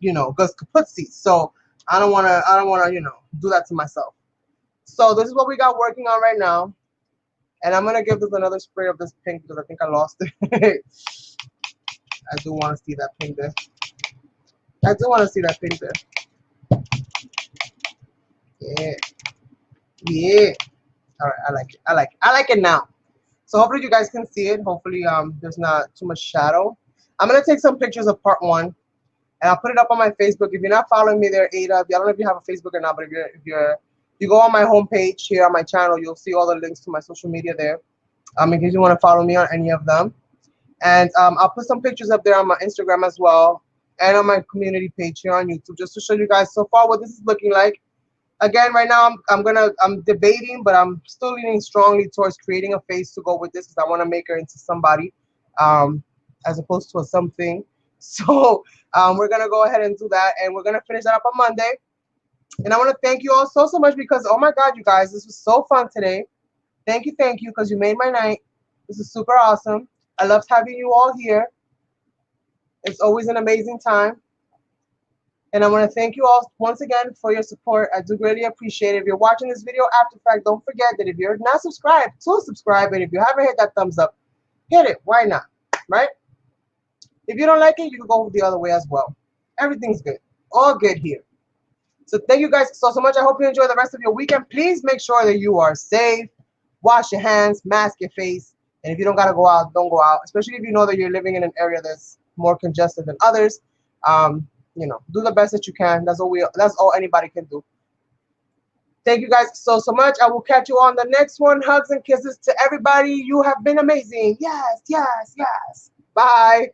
goes kaputzi. So I don't want to, do that to myself. So this is what we got working on right now. And I'm going to give this another spray of this pink because I think I lost it. I do want to see that pink there. I do want to see that pink there. Yeah. Yeah. All right. I like it. I like it now. So hopefully you guys can see it. Hopefully there's not too much shadow. I'm going to take some pictures of part one, and I'll put it up on my Facebook. If you're not following me there, Ada, I don't know if you have a Facebook or not, but if you go on my homepage here on my channel, you'll see all the links to my social media there. In case you want to follow me on any of them. And I'll put some pictures up there on my Instagram as well, and on my community page here on YouTube, just to show you guys so far what this is looking like. Again, right now I'm debating, but I'm still leaning strongly towards creating a face to go with this because I want to make her into somebody, as opposed to a something. So we're gonna go ahead and do that, and we're gonna finish that up on Monday. And I want to thank you all so much because oh my God, you guys, this was so fun today. Thank you, because you made my night. This is super awesome. I loved having you all here. It's always an amazing time. And I want to thank you all once again for your support. I do greatly appreciate it. If you're watching this video after the fact, don't forget that if you're not subscribed, to subscribe. And if you haven't hit that thumbs up, hit it. Why not? Right? If you don't like it, you can go the other way as well. Everything's good. All good here. So thank you guys so much. I hope you enjoy the rest of your weekend. Please make sure that you are safe. Wash your hands, mask your face. And if you don't got to go out, don't go out. Especially if you know that you're living in an area that's more congested than others. You know, do the best that you can. That's all anybody can do. Thank you guys so much. I will catch you on the next one. Hugs and kisses to everybody. You have been amazing. Yes. Bye.